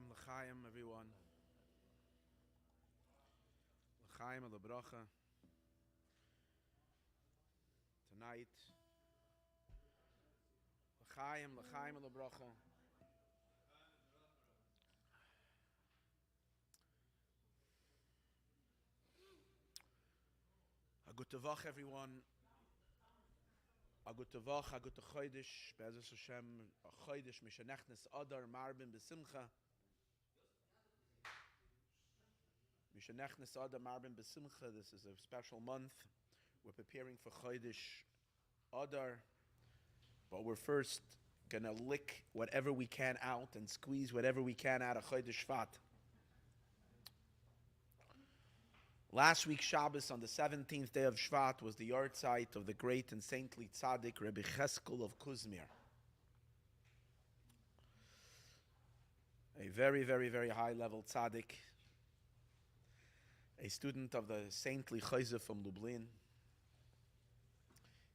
L'chaim, everyone. L'chaim ala bracha. Tonight. L'chaim ala bracha. A good tavach, everyone. A good tavach, a good chodesh. Be'ezus Hashem, a chodesh mishenechnes adar marbin besimcha. Mishenechnes adar marbin besimcha. This is a special month. We're preparing for chodesh adar, but we're first gonna lick whatever we can out and squeeze whatever we can out of chodesh shvat. Last week, Shabbos, on the 17th day of Shvat, was the yahrzeit of the great and saintly Tzaddik Rebbe Yechezkel of Kuzmir. A very, very, very high-level Tzaddik, a student of the saintly Chayze from Lublin,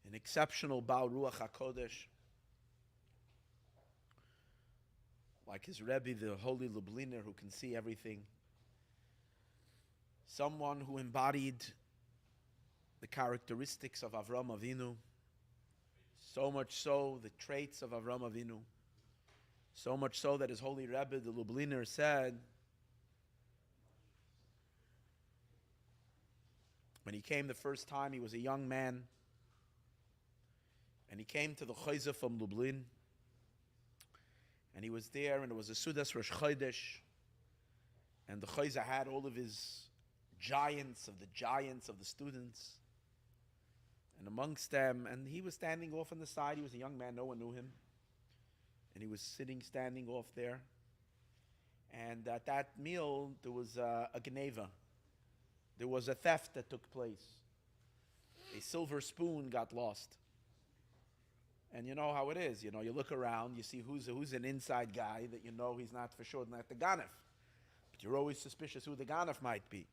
an exceptional Baal Ruach HaKodesh, like his Rebbe, the holy Lubliner, who can see everything. Someone who embodied the characteristics of Avram Avinu, so much so the traits of Avram Avinu, so much so that his holy Rebbe, the Lubliner, said, when he came the first time, he was a young man, and he came to the Chayze from Lublin, and he was there, and it was a Sudas Rosh Chodesh, and the Chayze had all of his giants of the students, and amongst them, and he was standing off on the side. He was a young man, no one knew him, and he was standing off there. And at that meal, there was a gneva. There was a theft that took place. A silver spoon got lost. And you know how it is. You know, you look around, you see who's an inside guy that you know he's not for sure not the ganef. But you're always suspicious who the ganef might be.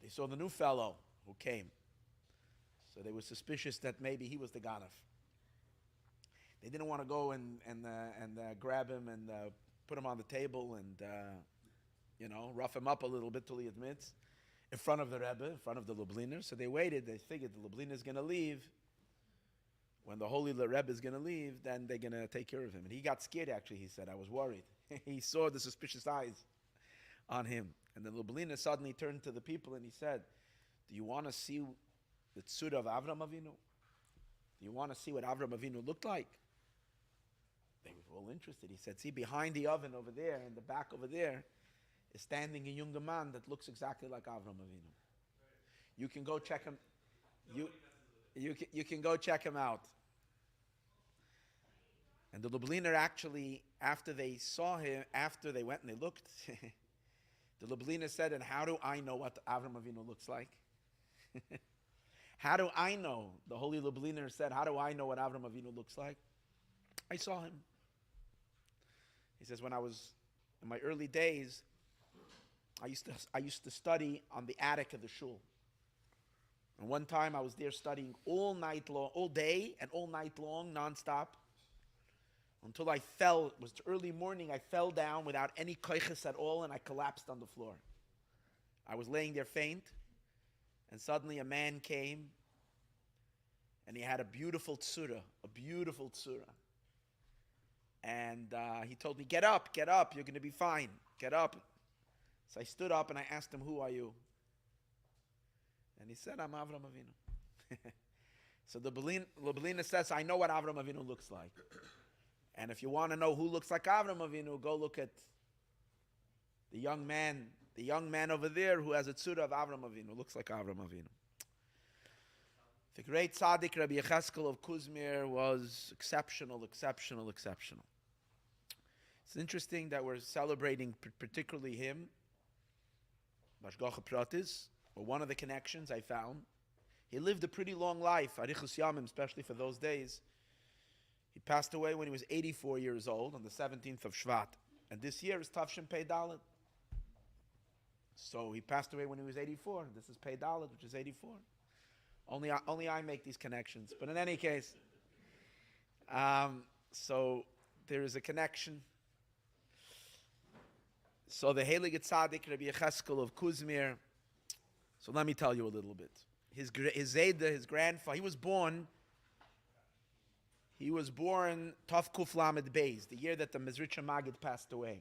They saw the new fellow who came. So they were suspicious that maybe he was the ganef. They didn't want to go and grab him and put him on the table and, rough him up a little bit till he admits in front of the Rebbe, in front of the Lubliner. So they waited. They figured the Lubliner is going to leave. When the holy Rebbe is going to leave, then they're going to take care of him. And he got scared, actually, he said. I was worried. He saw the suspicious eyes on him. And the Lubliner suddenly turned to the people and he said, do you want to see the tzura of Avram Avinu? Do you want to see what Avram Avinu looked like? They were all interested. He said, see, behind the oven over there, in the back over there, is standing a younger man that looks exactly like Avram Avinu. You can go check him. You can go check him out. And the Lubliner actually, after they saw him, after they went and they looked, the Lubliner said, and how do I know what Avram Avinu looks like? How do I know? The holy Lubliner said, how do I know what Avram Avinu looks like? I saw him. He says, when I was in my early days, I used to study on the attic of the shul. And one time I was there studying all night long, all day and all night long, nonstop, until I fell. It was early morning. I fell down without any koiches at all, and I collapsed on the floor. I was laying there faint, and suddenly a man came, and he had a beautiful tzura, And he told me, get up, you're going to be fine, get up. So I stood up and I asked him, who are you? And he said, I'm Avram Avinu. So the Lubliner says, I know what Avram Avinu looks like. And if you want to know who looks like Avram Avinu, go look at the young man over there who has a tzura of Avram Avinu, looks like Avram Avinu. The great Tzaddik Rebbe Yechezkel of Kuzmir was exceptional. It's interesting that we're celebrating particularly him, Bashgacha Pratis, or one of the connections I found. He lived a pretty long life, Arichus Yamim, especially for those days. He passed away when he was 84 years old on the 17th of Shvat. And this year is Tavshin Pei Dalet. So he passed away when he was 84. This is Pei Dalet, which is 84. Only I make these connections. But in any case, so there is a connection. So the Heilige Tzaddik Rebbe Yechezkel of Kuzmir. So let me tell you a little bit. His Zayda, his grandfather, he was born Tov Kuf Lamed Beis, the year that the Mezritcha Magid passed away.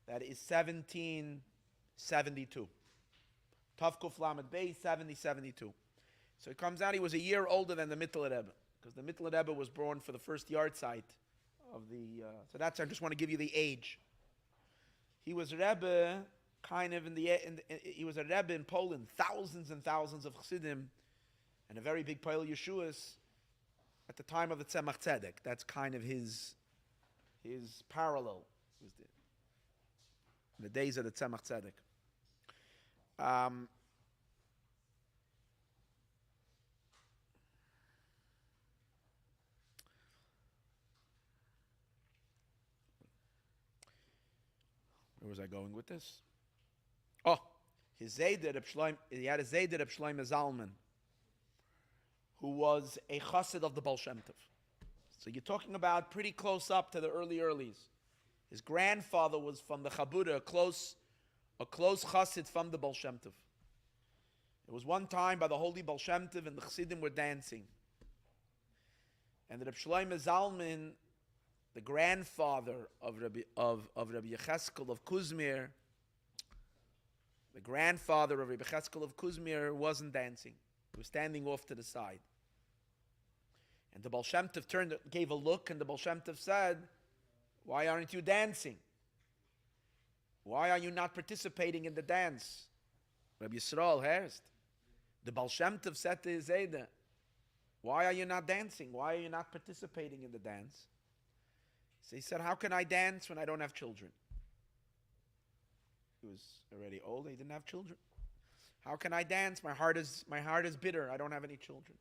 That is 1772. Tov Kuf Lamed Beis, 7072. So it comes out he was a year older than the Melave Rebbe, because the Melave Rebbe was born for the first yard site of the. So that's I just want to give you the age. He was a Rebbe, kind of he was a Rebbe in Poland, thousands and thousands of Chassidim, and a very big Poil Yeshuas at the time of the Tzemach Tzedek. That's kind of his parallel. In the days of the Tzemach Tzedek. Where was I going with this? Oh, his Zayda Reb Shloim, he had a Zayda Reb Shloim Zalman, who was a chassid of the Baal Shem Tov. So you're talking about pretty close up to the earlies. His grandfather was from the Chabuda, a close chassid from the Baal Shem Tov. It was one time by the holy Baal Shem Tov, and the chassidim were dancing. And the Reb Shloim Zalman, the grandfather of Rebbe Yechezkel of Kuzmir, wasn't dancing. He was standing off to the side. And the Baal Shem Tov gave a look, and the Baal Shem Tov said, "Why aren't you dancing? Why are you not participating in the dance?" Rabbi Yisrael Herst. The Baal Shem Tov said to his Zayda, "Why are you not dancing? Why are you not participating in the dance?" So he said, "How can I dance when I don't have children?" He was already old. He didn't have children. How can I dance? My heart is bitter. I don't have any children.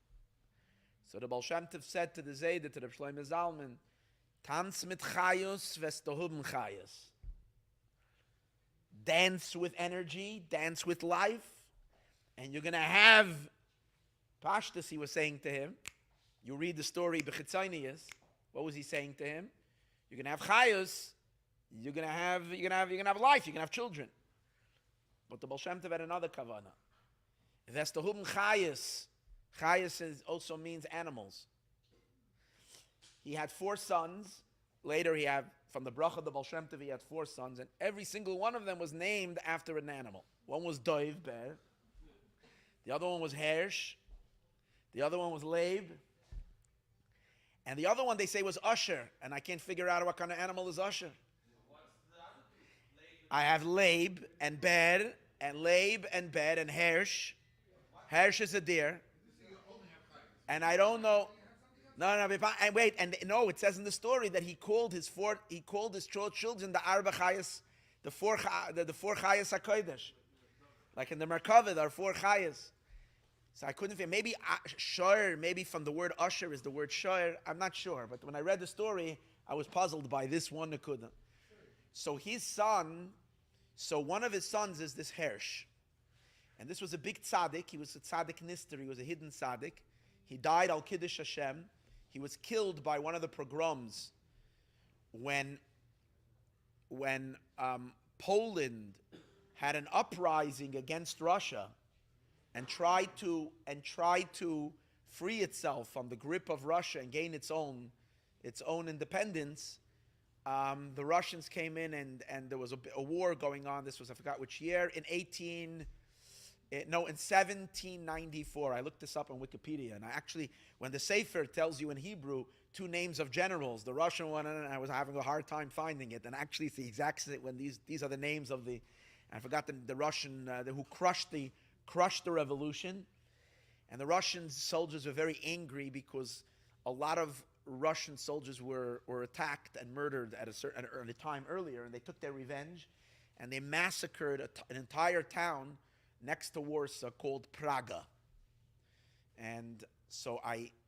So the Baal Shem Tov said to the Zayda, to the Shloim Zalman, "Tanz mit chayus vestohubn chayus." Dance with energy, dance with life, and you're going to have Pashtus. He was saying to him, you read the story Bechitzonius. What was he saying to him? You're going to have chayus. You're going to have life. You're going to have children. But the Baal Shem Tov had another kavanah. Vestohubn chayus. Chayus also means animals. He had 4 sons. Later, from the bracha of the Baal Shem Tov, he had 4 sons, and every single one of them was named after an animal. One was Doiv, bear. The other one was Hersh. The other one was Leib. And the other one, they say, was Usher, and I can't figure out what kind of animal is Usher. I have Leib and Ber, and Leib and Ber, and Hersh. Hersh is a deer. And I don't know. No, and wait, and no, it says in the story that he called his 4 children the Arba Chayas, the four Chayas HaKodesh. Like in the Merkava, there are 4 Chayas. So I couldn't figure, maybe Shoyer, maybe from the word Usher is the word Shoyer, I'm not sure. But when I read the story, I was puzzled by this one Nakuda. So one of his sons is this Hersh. And this was a big tzaddik. He was a tzaddik nister. He was a hidden tzaddik. He died al Kiddush Hashem. He was killed by one of the pogroms when Poland had an uprising against Russia and tried to free itself from the grip of Russia and gain its own independence. The Russians came in and there was a war going on. This was, I forgot which year, in 1794. I looked this up on Wikipedia, and when the Sefer tells you in Hebrew 2 names of generals, the Russian one, and I was having a hard time finding it, and actually it's the exact same, when these are the names of I forgot the Russian, who crushed the revolution. And the Russian soldiers were very angry because a lot of Russian soldiers were attacked and murdered at a time earlier, and they took their revenge, and they massacred an entire town next to Warsaw called Praga. And so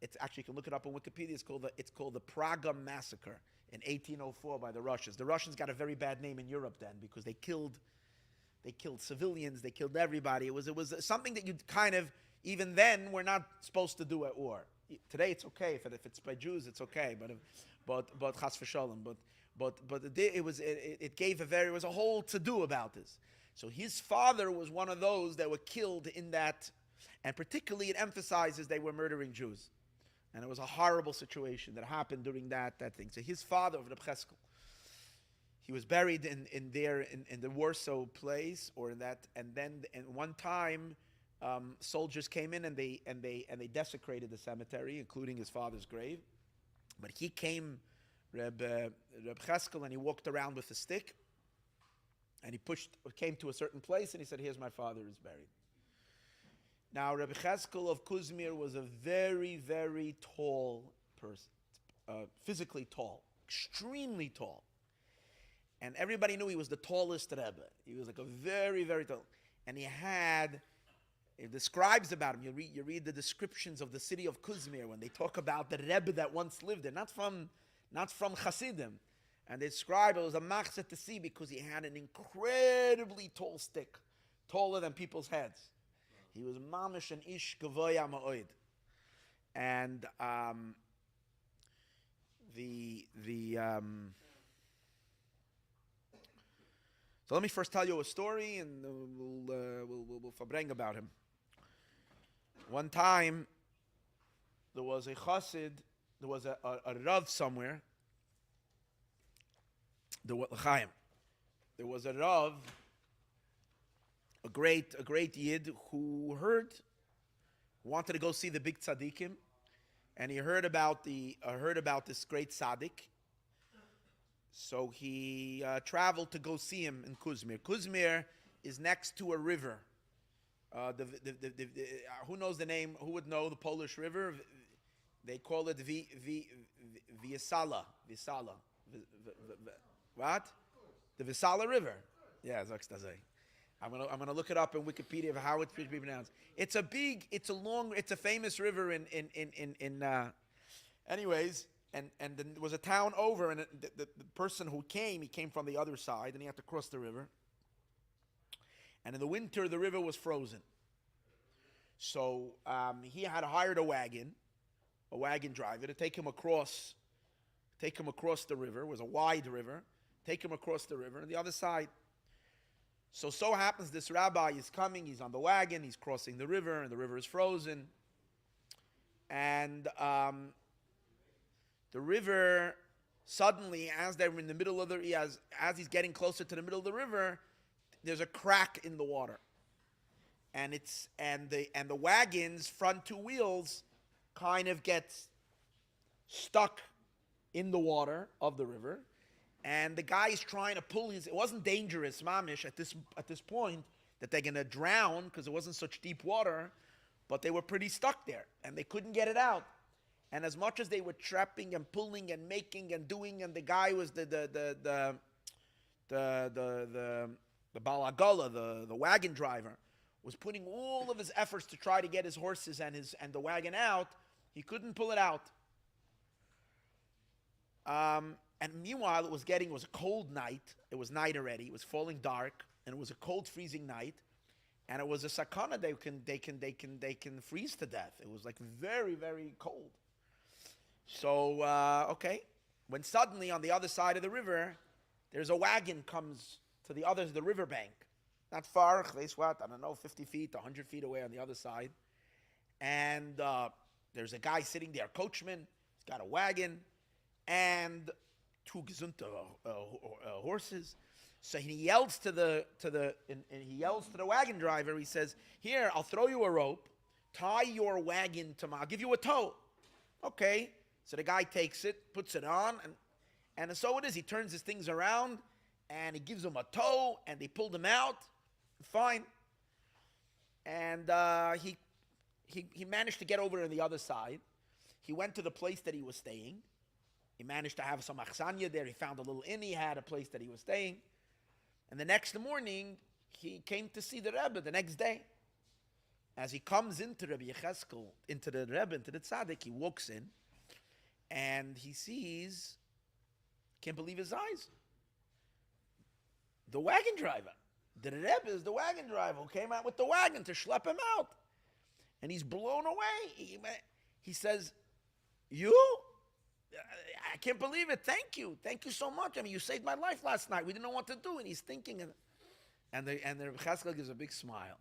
it's actually, you can look it up on Wikipedia. It's called the Praga Massacre in 1804 by the Russians. The Russians got a very bad name in Europe then because they killed civilians, they killed everybody. It was something that you kind of, even then, we're not supposed to do at war. Today it's okay if it's by Jews, it's okay, but chas v'sholem. It was a whole to-do about this. So his father was one of those that were killed in that, and particularly it emphasizes they were murdering Jews. And it was a horrible situation that happened during that thing. So his father, Yechezkel, he was buried in the Warsaw place, or in that, and then one time soldiers came in and they desecrated the cemetery, including his father's grave. But he came, Rebbe Yechezkel, and he walked around with a stick, and he came to a certain place, and he said, "Here's my father is buried." Now, Rebbe Yechezkel of Kuzmir was a very, very tall person, physically tall, extremely tall. And everybody knew he was the tallest Rebbe. He was like a very, very tall. And it describes about him. You read the descriptions of the city of Kuzmir when they talk about the Rebbe that once lived there, not from Hasidim. And they describe it was a machzeh to see because he had an incredibly tall stick, taller than people's heads. He was mamish and ish gavoya ma'oid. And so let me first tell you a story, and we'll verbring about him. One time, there was a chassid, there was a rav somewhere. There was a rav, a great yid who wanted to go see the big tzadikim, and he heard about this great tzaddik. So he traveled to go see him in Kuzmir. Kuzmir is next to a river. Who knows the name? Who would know the Polish river? They call it Wisala. What? The Wisala River. Yeah, I'm gonna look it up in Wikipedia of how it should be pronounced. It's a famous river in anyways. And then there was a town over, and the person who came, he came from the other side, and he had to cross the river. And in the winter, the river was frozen. So he had hired a wagon driver to take him across the river. It was a wide river. Take him across the river on the other side. So happens this rabbi is coming. He's on the wagon. He's crossing the river, and the river is frozen. And the river suddenly, as they're in the middle of as he's getting closer to the middle of the river, there's a crack in the water, and the wagon's front two wheels kind of gets stuck in the water of the river, and the guy is trying to pull his. It wasn't dangerous, mamish, at this point that they're gonna drown because it wasn't such deep water, but they were pretty stuck there and they couldn't get it out. And as much as they were trapping and pulling and making and doing, and the guy was the balagala, the wagon driver, was putting all of his efforts to try to get his horses and the wagon out, he couldn't pull it out. And meanwhile, it was a cold night. It was night already. It was falling dark, and it was a cold, freezing night. And it was a sakana. They can freeze to death. It was like very, very cold. So, okay. When suddenly on the other side of the river, there's a wagon comes to the riverbank. Not far, I don't know, 50 feet, 100 feet away on the other side. And there's a guy sitting there, coachman. He's got a wagon and two gesunte horses. So he yells to the wagon driver. He says, "Here, I'll throw you a rope. Tie your wagon to I'll give you a tow." Okay. So the guy takes it, puts it on, and so it is. He turns his things around, and he gives him a tow, and they pulled him out. Fine. And he managed to get over on the other side. He went to the place that he was staying. He managed to have some achsanya there. He found a little inn. He had a place that he was staying. And the next morning, he came to see the Rebbe the next day. As he comes into Rebbe Yechezkel, into the Rebbe, into the tzaddik, he walks in, and he sees, can't believe his eyes, the wagon driver. The Rebbe is the wagon driver who came out with the wagon to schlep him out. And he's blown away. He says, "You?" I can't believe it. Thank you so much. I mean, you saved my life last night. We didn't know what to do." And he's thinking, and the Yechezkel gives a big smile,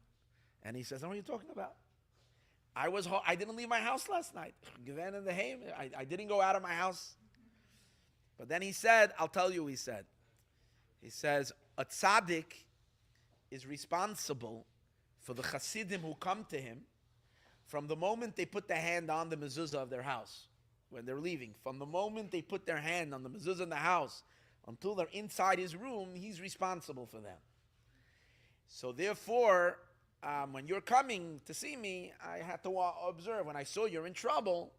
and he says, "What are you talking about? I didn't leave my house last night. I didn't go out of my house." But then he said, I'll tell you, he said, a tzaddik is responsible for the Hasidim who come to him from the moment they put their hand on the mezuzah of their house, when they're leaving. From the moment they put their hand on the mezuzah in the house until they're inside his room, he's responsible for them. So therefore, when you're coming to see me, I had to observe. When I saw you're in trouble,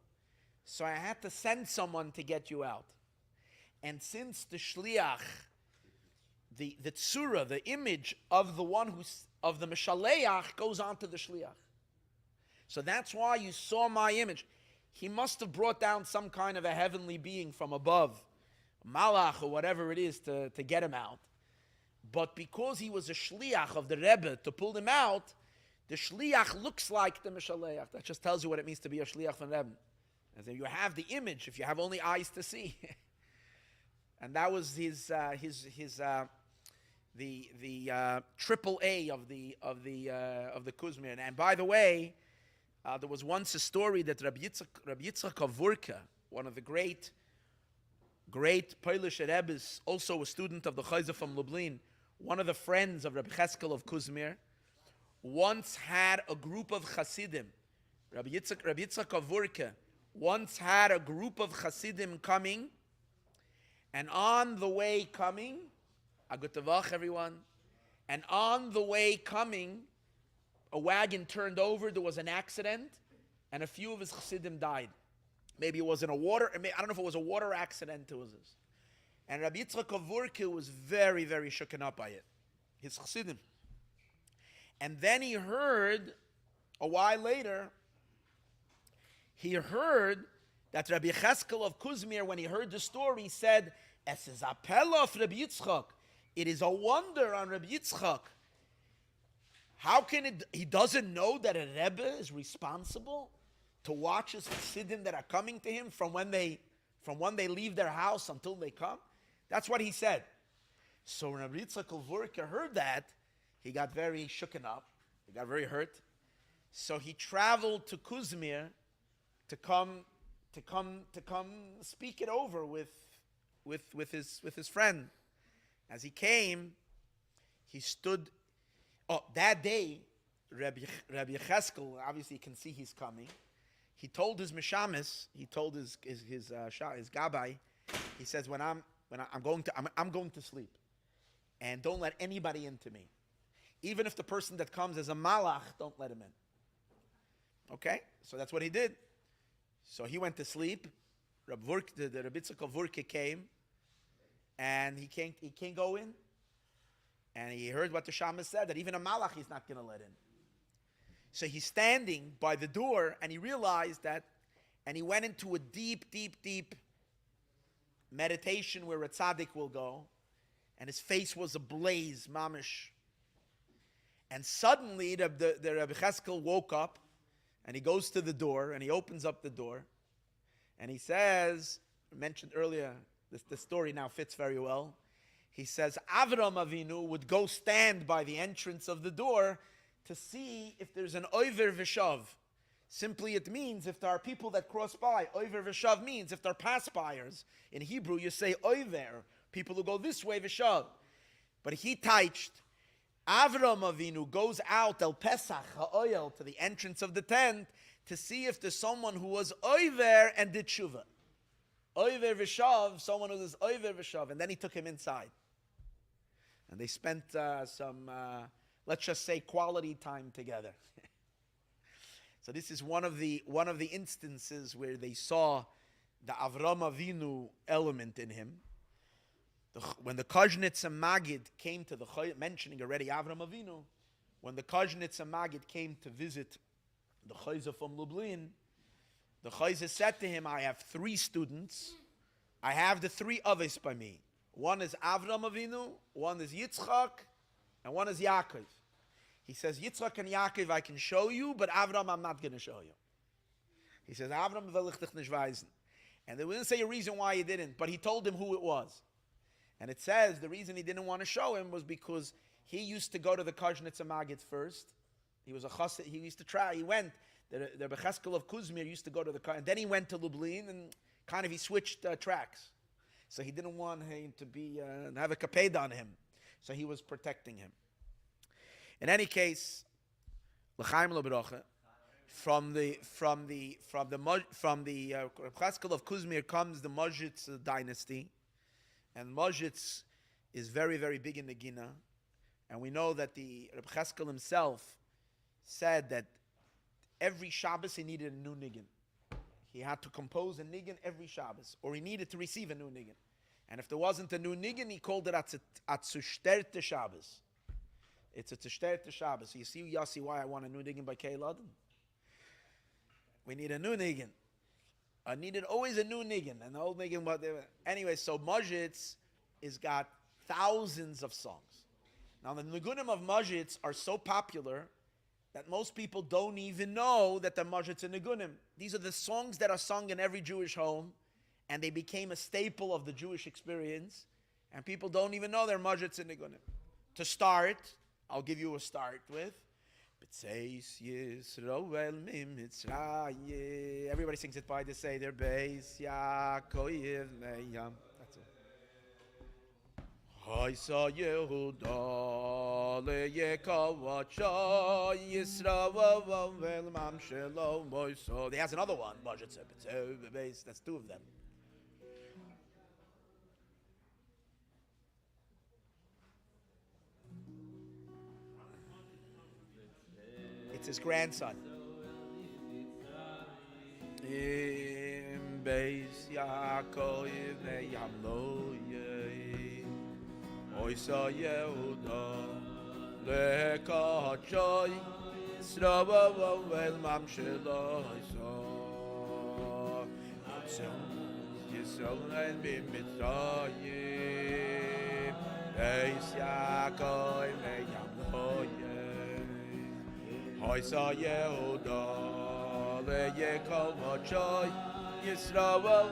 so I had to send someone to get you out. And since the shliach, the tzura, the image of the one of the meshaleach goes on to the shliach. So that's why you saw my image. He must have brought down some kind of a heavenly being from above, malach or whatever it is, to get him out. But because he was a shliach of the Rebbe to pull him out, the shliach looks like the meshaleach. That just tells you what it means to be a shliach from Rebbe. As if you have the image, if you have only eyes to see. And that was the triple A of the Kuzmir. And by the way, there was once a story that Rbbi Kavurka, one of the great Polish Rebbes, also a student of the Chayza from Lublin, one of the friends of Rebbe Yechezkel of Kuzmir, once had a group of Hasidim. Rbbi Kavurka once had a group of Hasidim coming, and on the way coming, Agutavach everyone, and on the way coming, a wagon turned over, there was an accident, and a few of his Chassidim died. Maybe it was in a water, I don't know if it was a water accident, it was this. And Rbbi Kavurka was very, very shooken up by it, his Chassidim. And then he heard, a while later, he heard that Rbbi Yechezkel of Kuzmir, when he heard the story, said, "Es is a pella of Rebbe Yitzchak. It is a wonder on Rebbe Yitzchak. How can it, he doesn't know that a Rebbe is responsible to watch his Chassidim that are coming to him from when they leave their house until they come?" That's what he said. So when Rbbi Kavurka heard that, he got very shooken up. He got very hurt. So he traveled to Kuzmir to come speak it over with his friend. As he came, he stood. Oh, that day, Rabbi Yechezkel, obviously you can see he's coming. He told his mishamis, he told his gabbai, he says, I'm going to sleep, and don't let anybody into me. Even if the person that comes is a malach, don't let him in. Okay, so that's what he did. So he went to sleep. The Rbbi Kavurka came, and he can't go in. And he heard what the shaman said, that even a malach he's not going to let in. So he's standing by the door, and he realized that, and he went into a deep, deep, deep meditation where a tzaddik will go, and his face was ablaze, mamish. And suddenly the Rebbe Yechezkel woke up, and he goes to the door, and he opens up the door, and he says, mentioned earlier, the story now fits very well. He says, Avram Avinu would go stand by the entrance of the door to see if there's an oiver v'shav. Simply it means if there are people that cross by. Oiver v'shav means if there are pass-byers. In Hebrew you say oiver, people who go this way v'shav. But he touched. Avram Avinu goes out El Pesach ha'oil to the entrance of the tent to see if there's someone who was oiver and did tshuva. Oiver v'shav, someone who was oiver v'shav, and then he took him inside. And they spent some, let's just say, quality time together. So this is one of the instances where they saw the Avram Avinu element in him. When the Kuznetz and Magid came to the mentioning already Avram Avinu, when the Kuznetz and Magid came to visit the Chayza from Lublin, the Chayza said to him, "I have 3 students. I have the 3 others by me. One is Avram Avinu, one is Yitzchak, and one is Yaakov." He says, "Yitzchak and Yaakov I can show you, but Avram I'm not going to show you." He says, "Avram will ich dich nicht weisen." And they didn't say a reason why he didn't, but he told him who it was. And it says the reason he didn't want to show him was because he used to go to the Kajnitz Magid first. He was a chassid. He used to try. He went. The Yechezkel of Kuzmir used to go to the and then he went to Lublin and kind of he switched tracks. So he didn't want him to be have a kaped on him. So he was protecting him. In any case, l'chaim l'bracha. From the Yechezkel of Kuzmir comes the Mojitz dynasty, and Mojitz is very, very big in the Gina, and we know that the Yechezkel himself said that every Shabbos he needed a new niggin. He had to compose a niggin every Shabbos, or he needed to receive a new niggin. And if there wasn't a new niggin, he called it Atzusterte Shabbos. It's a Tzusterte Shabbos. So you see, Yossi, why I want a new niggin by Kei Laden? We need a new niggin. I needed always a new niggin, and the old niggin. Anyway, so Mojitz is got thousands of songs. Now the nigunim of Mojitz are so popular that most people don't even know that the Mojitz and nigunim. These are the songs that are sung in every Jewish home, and they became a staple of the Jewish experience, and people don't even know they're Mojitz and nigunim. To start, I'll give you a start with. Everybody sings it by the Seder Beis Yaakov Meyam. That's it. Hoysa Yehuda leYekavacha Yisrael Mam Shalom Hoysa. He has another one. That's two of them. It's his grandson. In Beis Yaakov Meyam Loye Oysa Yehuda Lekachai Yisrael Mam Sheloisa Yisrael B'Mitzrayim Beis Yaakov Meyam Loye Hoysa Yehuda leYekavacha Yisrael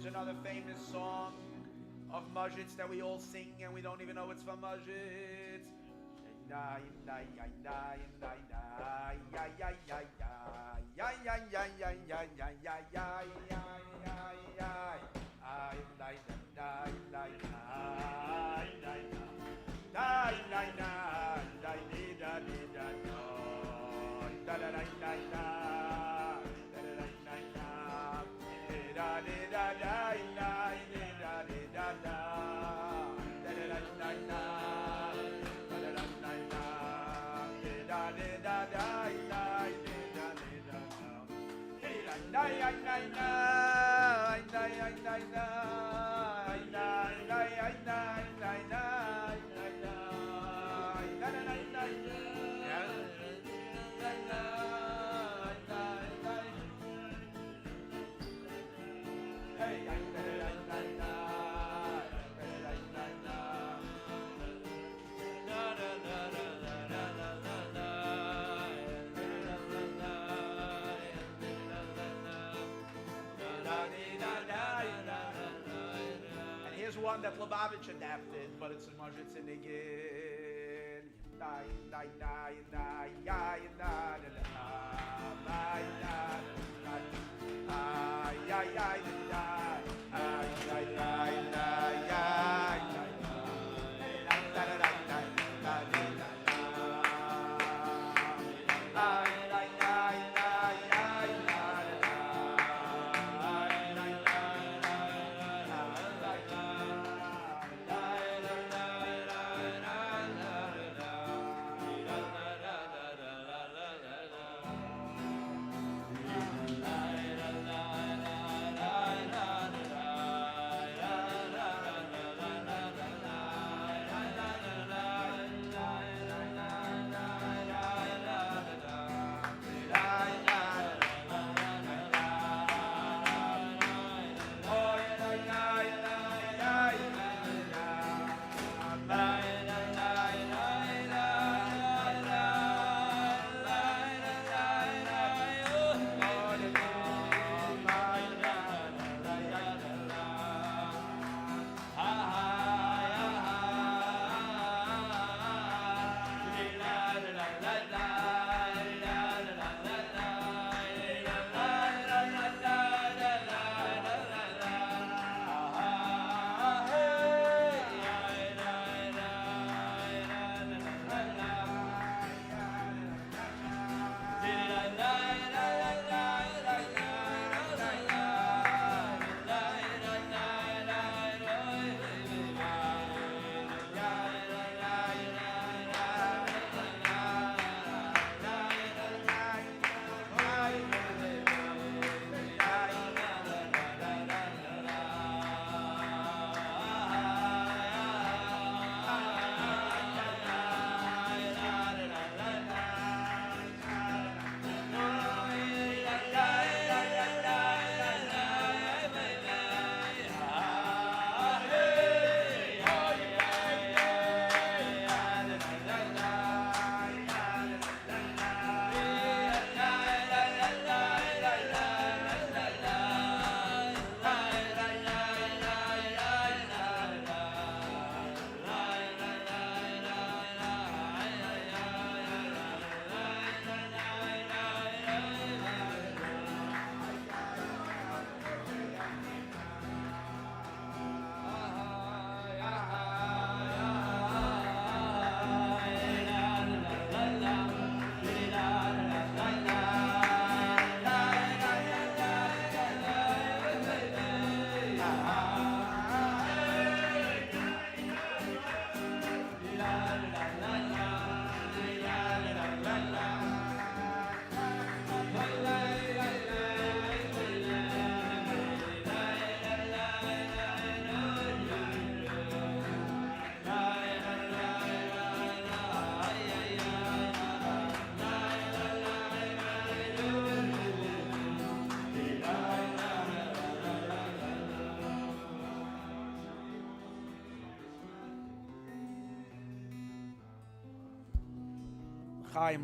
Another famous song of Mojitz that we all sing and we don't even know it's from Mojitz. Here's one that Lubavitch adapted, but it's in Majitz in again.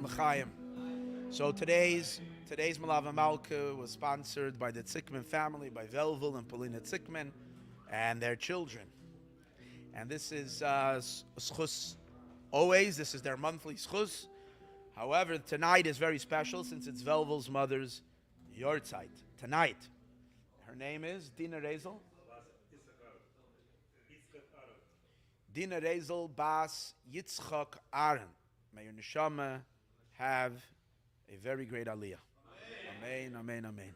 L'chaim. So today's Melave Malka was sponsored by the Tzadikim family, by Velvel and Polina Tzadikim and their children. And this is schus. Always, this is their monthly schus. However, tonight is very special since it's Velvel's mother's yortzeit. Tonight, her name is Dina Rezel. Dina Rezel Bas Yitzchak Aaron. May your neshama have a very great aliyah. Amen, amen, amen.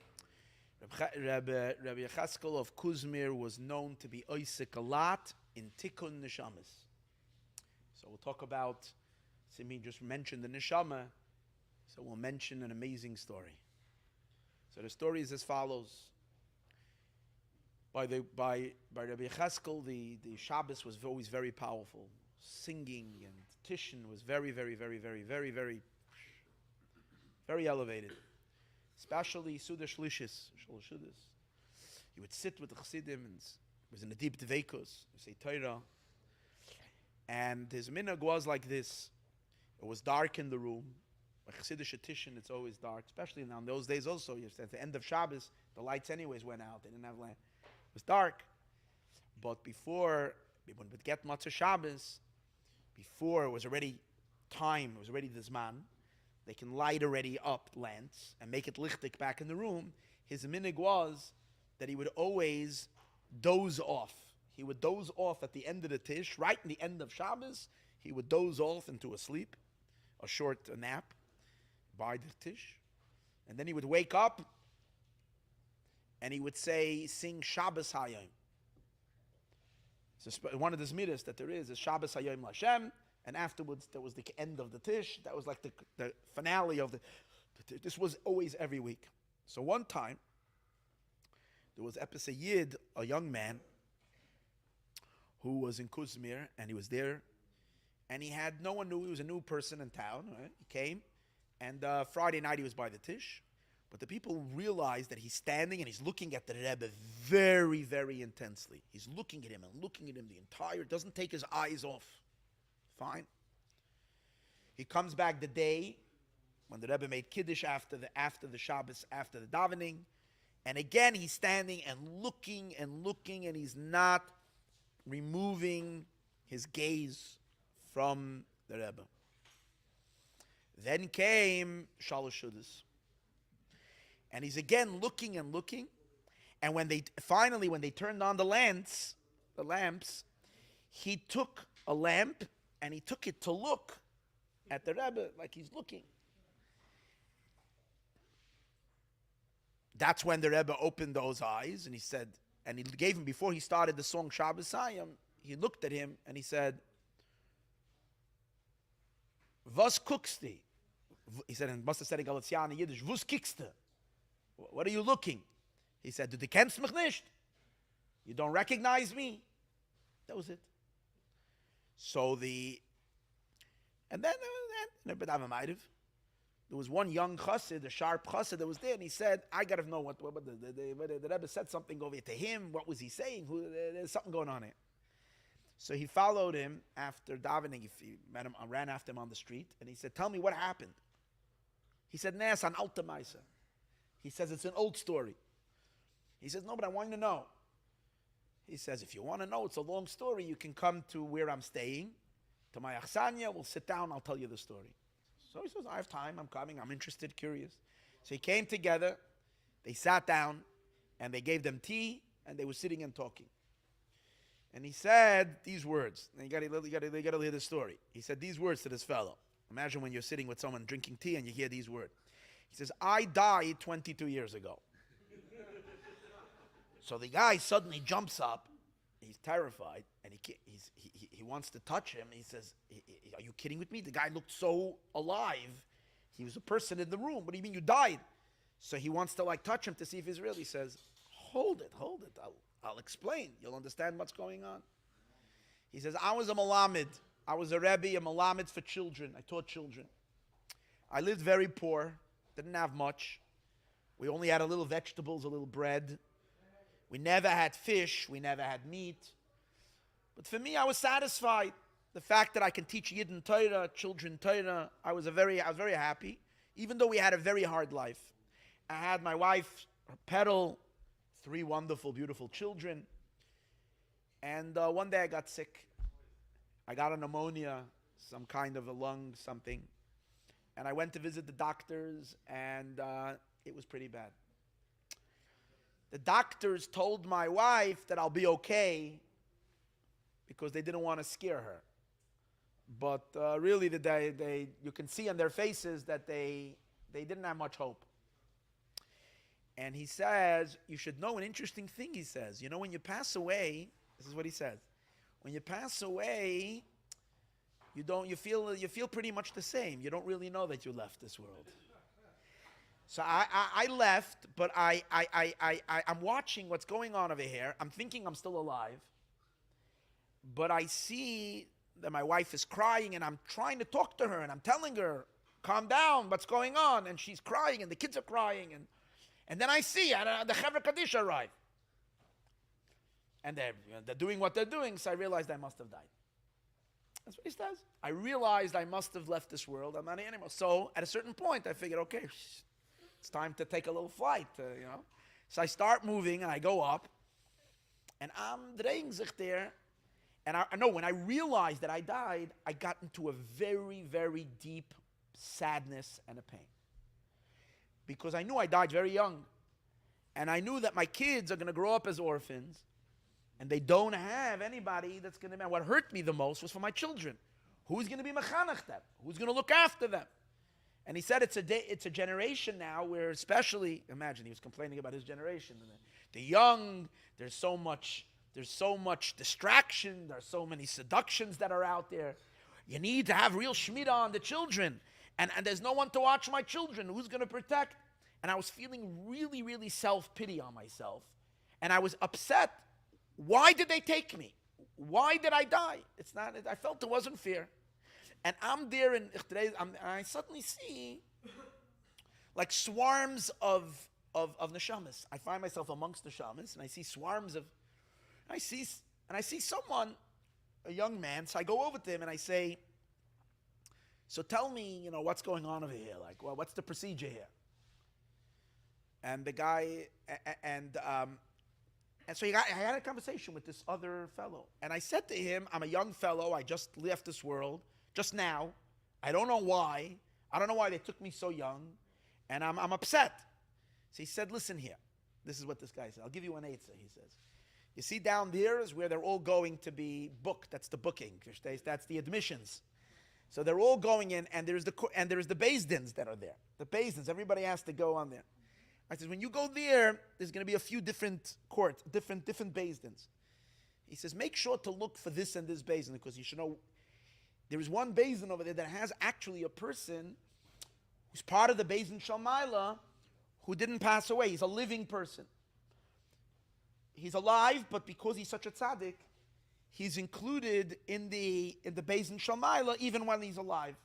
Rebbi Yechezkel of Kuzmir was known to be oisik a lot in tikkun neshamas. So we'll talk about, Simi just mentioned the neshama, so we'll mention an amazing story. So the story is as follows. by Rebbe Yechezkel, the Shabbos was always very powerful. Singing and Tishin was very, very, very, very, very, very, very elevated. Especially Suda Shlishis, Shalashudis. You would sit with the Chassidim and it was in a deep Dveikus, you say Torah. And his minhag was like this. It was dark in the room. Like Chassidish Tishin, it's always dark, especially now in those days also. At the end of Shabbos, the lights anyways went out. They didn't have lamp. It was dark. But before, when we'd get Matzah Shabbos, before it was already time, it was already the Zman, they can light already up lamps and make it lichtik back in the room. His minhag was that he would always doze off. He would doze off at the end of the Tish, right in the end of Shabbos. He would doze off into a sleep, a short nap by the Tish. And then he would wake up and he would sing Shabbos Hayom. So one of the zmiras that there is Shabbos Hayom Lashem, and afterwards there was the end of the Tish. That was like the finale of the this was always every week. So one time, there was a Yid, a young man, who was in Kuzmir, and he was there, and no one knew, he was a new person in town, right? He came, and Friday night he was by the Tish, but the people realized that he's standing and he's looking at the Rebbe very, very intensely. He's looking at him and looking at him the entire, doesn't take his eyes off. Fine. He comes back the day when the Rebbe made Kiddush after the Shabbos, after the davening, and again he's standing and looking, and he's not removing his gaze from the Rebbe. Then came Shalosh Shudas. And he's again looking, and when they turned on the lamps, he took a lamp and he took it to look at the Rebbe like he's looking. That's when the Rebbe opened those eyes and he said, and he gave him, before he started the song Shabbos Hayom, he looked at him and he said, "Was guckst du?" He said, and must have said in Galician Yiddish, "Was kickst du?" What are you looking? He said, "Du kennst mich nicht? You don't recognize me?" That was it. So and then there was one young chassid, a sharp chassid that was there, and he said, "I got to know what the Rebbe said something over to him. What was he saying? There's something going on here." So he followed him after davening. He met him, ran after him on the street, and he said, "Tell me what happened." He said, "Nes an alta maisa." He says, "It's an old story." He says, "No, but I want you to know." He says, "If you want to know, it's a long story. You can come to where I'm staying, to my achsanya. We'll sit down. I'll tell you the story." So he says, "I have time. I'm coming. I'm interested, curious." So he came together. They sat down, and they gave them tea, and they were sitting and talking. And he said these words. And you got to hear the story. He said these words to this fellow. Imagine when you're sitting with someone drinking tea and you hear these words. He says, "I died 22 years ago." So the guy suddenly jumps up. He's terrified, and he wants to touch him. He says, "Are you kidding with me? The guy looked so alive. He was a person in the room. What do you mean you died?" So he wants to touch him to see if he's real. He says, hold it. I'll explain. You'll understand what's going on. He says, "I was a Melamed. I was a Rebbe, a Melamed for children. I taught children. I lived very poor, didn't have much. We only had a little vegetables, a little bread. We never had fish. We never had meat. But for me, I was satisfied. The fact that I can teach Yidden Torah, children Torah, I was very happy, even though we had a very hard life. I had my wife, her Petal, 3 wonderful, beautiful children. And one day I got sick. I got a pneumonia, some kind of a lung, something. And I went to visit the doctors, and it was pretty bad. The doctors told my wife that I'll be okay because they didn't want to scare her. But really, you can see on their faces that they didn't have much hope. And he says, "You should know an interesting thing," he says. "You know, when you pass away," this is what he says, "when you pass away, you feel pretty much the same. You don't really know that you left this world." So I left, but I'm watching what's going on over here. I'm thinking I'm still alive. But I see that my wife is crying, and I'm trying to talk to her, and I'm telling her, calm down, what's going on? And she's crying, and the kids are crying. And then I see the Chevra Kaddish arrive. And they're doing what they're doing, so I realized I must have died. That's what he says. I realized I must have left this world. I'm not an animal. So at a certain point, I figured, okay, it's time to take a little flight, So I start moving, and I go up, and I'm drehing sich there. And I know when I realized that I died, I got into a very, very deep sadness and a pain. Because I knew I died very young. And I knew that my kids are going to grow up as orphans. And they don't have anybody that's going to... What hurt me the most was for my children. Who's going to be mechanech them? Who's going to look after them? And he said it's a generation now where especially... Imagine, he was complaining about his generation. The young, there's so much distraction. There's so many seductions that are out there. You need to have real shmita on the children. And there's no one to watch my children. Who's going to protect? And I was feeling really, really self-pity on myself. And I was upset. Why did they take me? Why did I die? I felt it wasn't fair. And I'm there, and I suddenly see like swarms of neshamas. I find myself amongst neshamas, and I see swarms of... I see someone, a young man, so I go over to him and I say, so tell me, what's going on over here? Like, well, what's the procedure here? And the guy, and so I had a conversation with this other fellow. And I said to him, I'm a young fellow. I just left this world, just now. I don't know why. I don't know why they took me so young. And I'm upset. So he said, listen here. This is what this guy said. I'll give you an eitzah, he says. You see down there is where they're all going to be booked. That's the booking. That's the admissions. So they're all going in, and there's the beis dins that are there. The beis dins, everybody has to go on there. I said, when you go there, there's going to be a few different courts, different beis dins. He says, make sure to look for this and this beis din, because you should know there is one beis din over there that has actually a person who's part of the beis din Shalmaila who didn't pass away. He's a living person. He's alive, but because he's such a tzaddik, he's included in the beis din Shalmaila even when he's alive.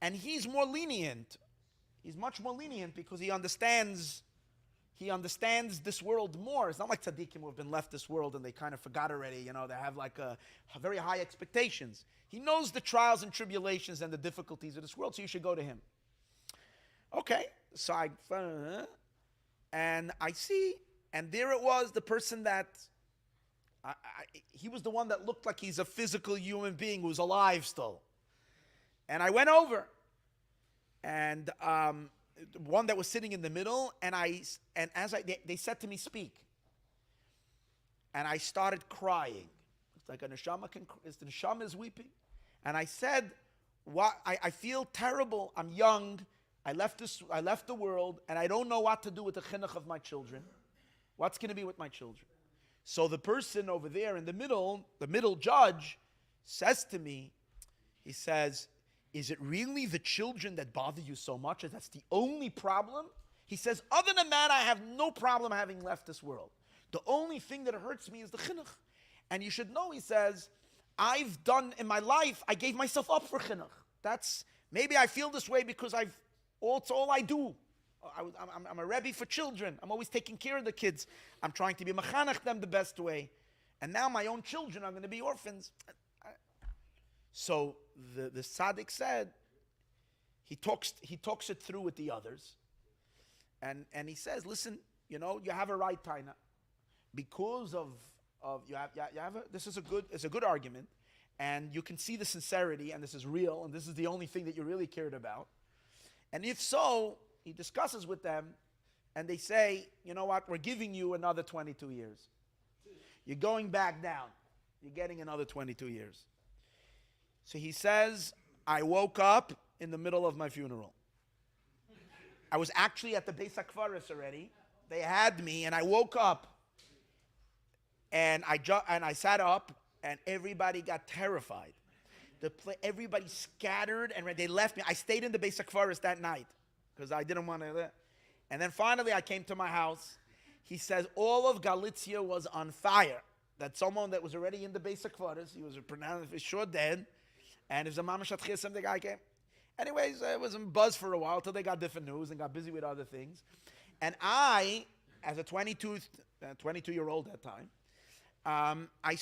And he's more lenient. He's much more lenient because he understands this world more. It's not like tzaddikim who have been left this world and they kind of forgot already. They have like a very high expectations. He knows the trials and tribulations and the difficulties of this world, so you should go to him. Okay, so I see. And there it was, the person that, he was the one that looked like he's a physical human being who's alive still. And I went over, and one that was sitting in the middle, they said to me, speak. And I started crying. It's like a neshama the neshama is weeping. And I said, I feel terrible, I'm young, I left the world, and I don't know what to do with the chinuch of my children. What's going to be with my children? So the person over there in the middle judge, says to me, he says, is it really the children that bother you so much? That's the only problem? He says, other than that, I have no problem having left this world. The only thing that hurts me is the chinuch. And you should know, he says, I've done in my life, I gave myself up for chinuch. Maybe I feel this way because it's all I do. I'm a Rebbe for children. I'm always taking care of the kids. I'm trying to be mechanech them the best way. And now my own children are going to be orphans. So the tzaddik said, he talks it through with the others. And he says, listen, you have a right, Taina. Because this is a good argument. And you can see the sincerity, and this is real, and this is the only thing that you really cared about. And if so, he discusses with them, and they say, you know what, we're giving you another 22 years. You're going back down. You're getting another 22 years. So he says, I woke up in the middle of my funeral. I was actually at the Beis HaKvaris already. They had me, and I woke up, and I sat up, and everybody got terrified. Everybody scattered, and they left me. I stayed in the Beis HaKvaris that night. because I didn't want to. And then finally I came to my house. He says all of Galicia was on fire. That someone that was already in the basic quarters, he was pronounced for sure dead, and if the mamash at Chisim, the guy came. Anyways, it was in buzz for a while till they got different news and got busy with other things. And I, as a 22-year-old at that time, I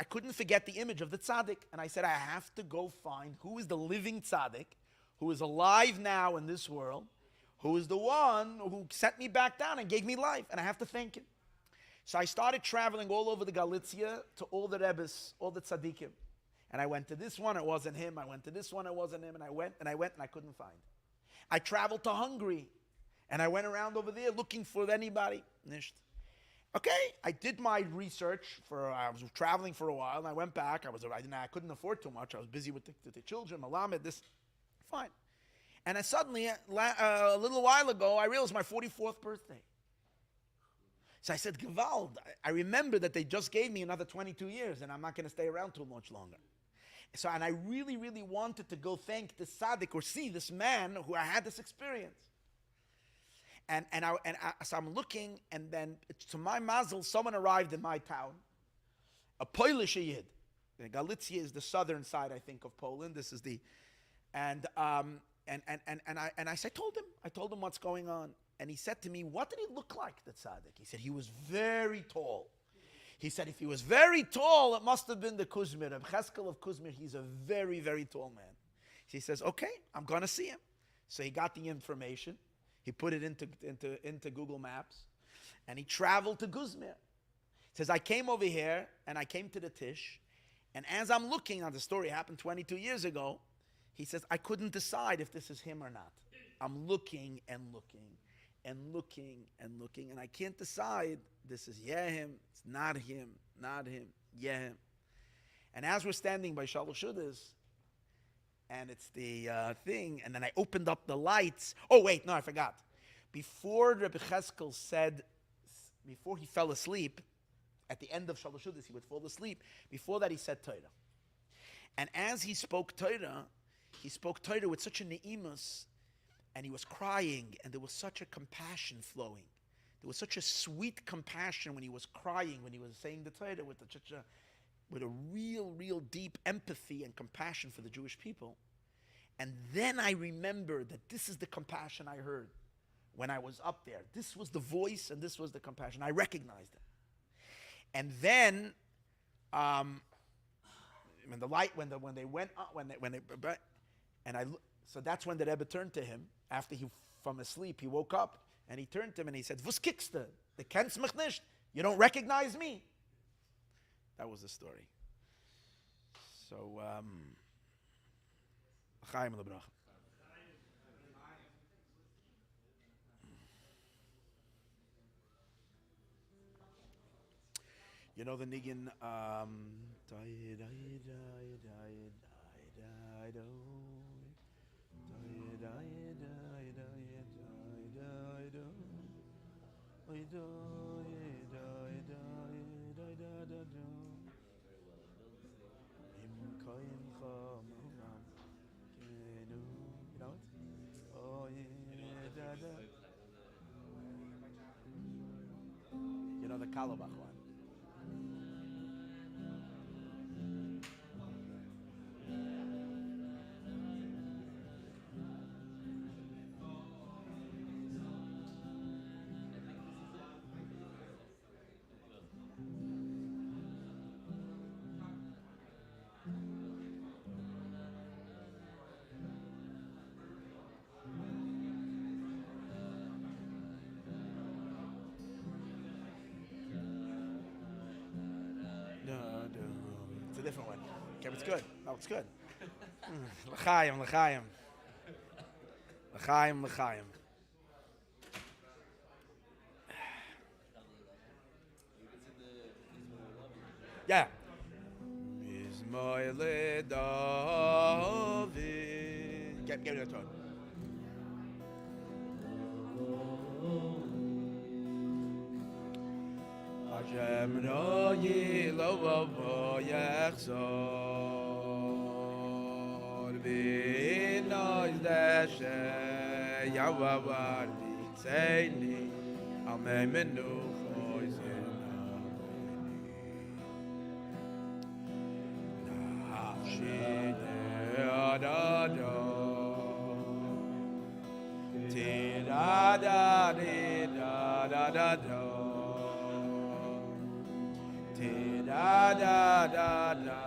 couldn't forget the image of the tzaddik, and I said I have to go find who is the living tzaddik, who is alive now in this world, who is the one who sent me back down and gave me life, and I have to thank him. So I started traveling all over the Galicia to all the Rebbes, all the Tzadikim. And I went to this one, it wasn't him. I went to this one, it wasn't him. And I went and I couldn't find. I traveled to Hungary, and I went around over there looking for anybody. Nisht. Okay, I did my research. I was traveling for a while, and I went back. I couldn't afford too much. I was busy with the children, Malamed, this. Fine. And I suddenly, a little while ago, I realized my 44th birthday. So I said, Gewald, I remember that they just gave me another 22 years, and I'm not going to stay around too much longer. So, and I really, really wanted to go thank this tzaddik or see this man who I had this experience. So I'm looking, and then to my mazel, someone arrived in my town, a Polish Yid. Galicia is the southern side, I think, of Poland. This is the, I told him what's going on. And he said to me, what did he look like, the tzaddik? He said, he was very tall. He said, if he was very tall, it must have been the Kuzmir. Yechezkel of Kuzmir, he's a very, very tall man. He says, okay, I'm going to see him. So he got the information. He put it into Google Maps. And he traveled to Kuzmir. He says, I came over here, and I came to the Tish. And as I'm looking, now the story happened 22 years ago, he says, I couldn't decide if this is him or not. I'm looking and looking. And looking and looking, and I can't decide. This is him, it's not him, him. And as we're standing by Shalosh Shudas, and it's the thing, and then I opened up the lights. Oh wait, no, I forgot. Before Rebbe Yechezkel said, before he fell asleep, at the end of Shalosh Shudas, he would fall asleep. Before that, he said Torah. And as he spoke Torah with such a ne'imus. And he was crying, and there was such a compassion flowing. There was such a sweet compassion when he was crying, when he was saying the Torah with a real deep empathy and compassion for the Jewish people. And then I remembered that this is the compassion I heard when I was up there. This was the voice, and this was the compassion. I recognized it. And then, so that's when the Rebbe turned to him. After from his sleep, he woke up, and he turned to him and he said, "Vos kikste? The kennst mich nicht? You don't recognize me?" That was the story. So, Chaim lebracha. You know the niggin, you know the Kalabach one. It's a different one. Okay, but it's good. No, it's good. L'chaim, l'chaim. L'chaim, l'chaim. Yeah. Mizmoyle David. Give me the tone. Hashem ro'yi lo yachzor v'nois deshem Yawawardi Tzeini Amei Menuchoi Zinavshi Da-da-da Ti-da-da-di-da-da-da-da Ti-da-da-da-da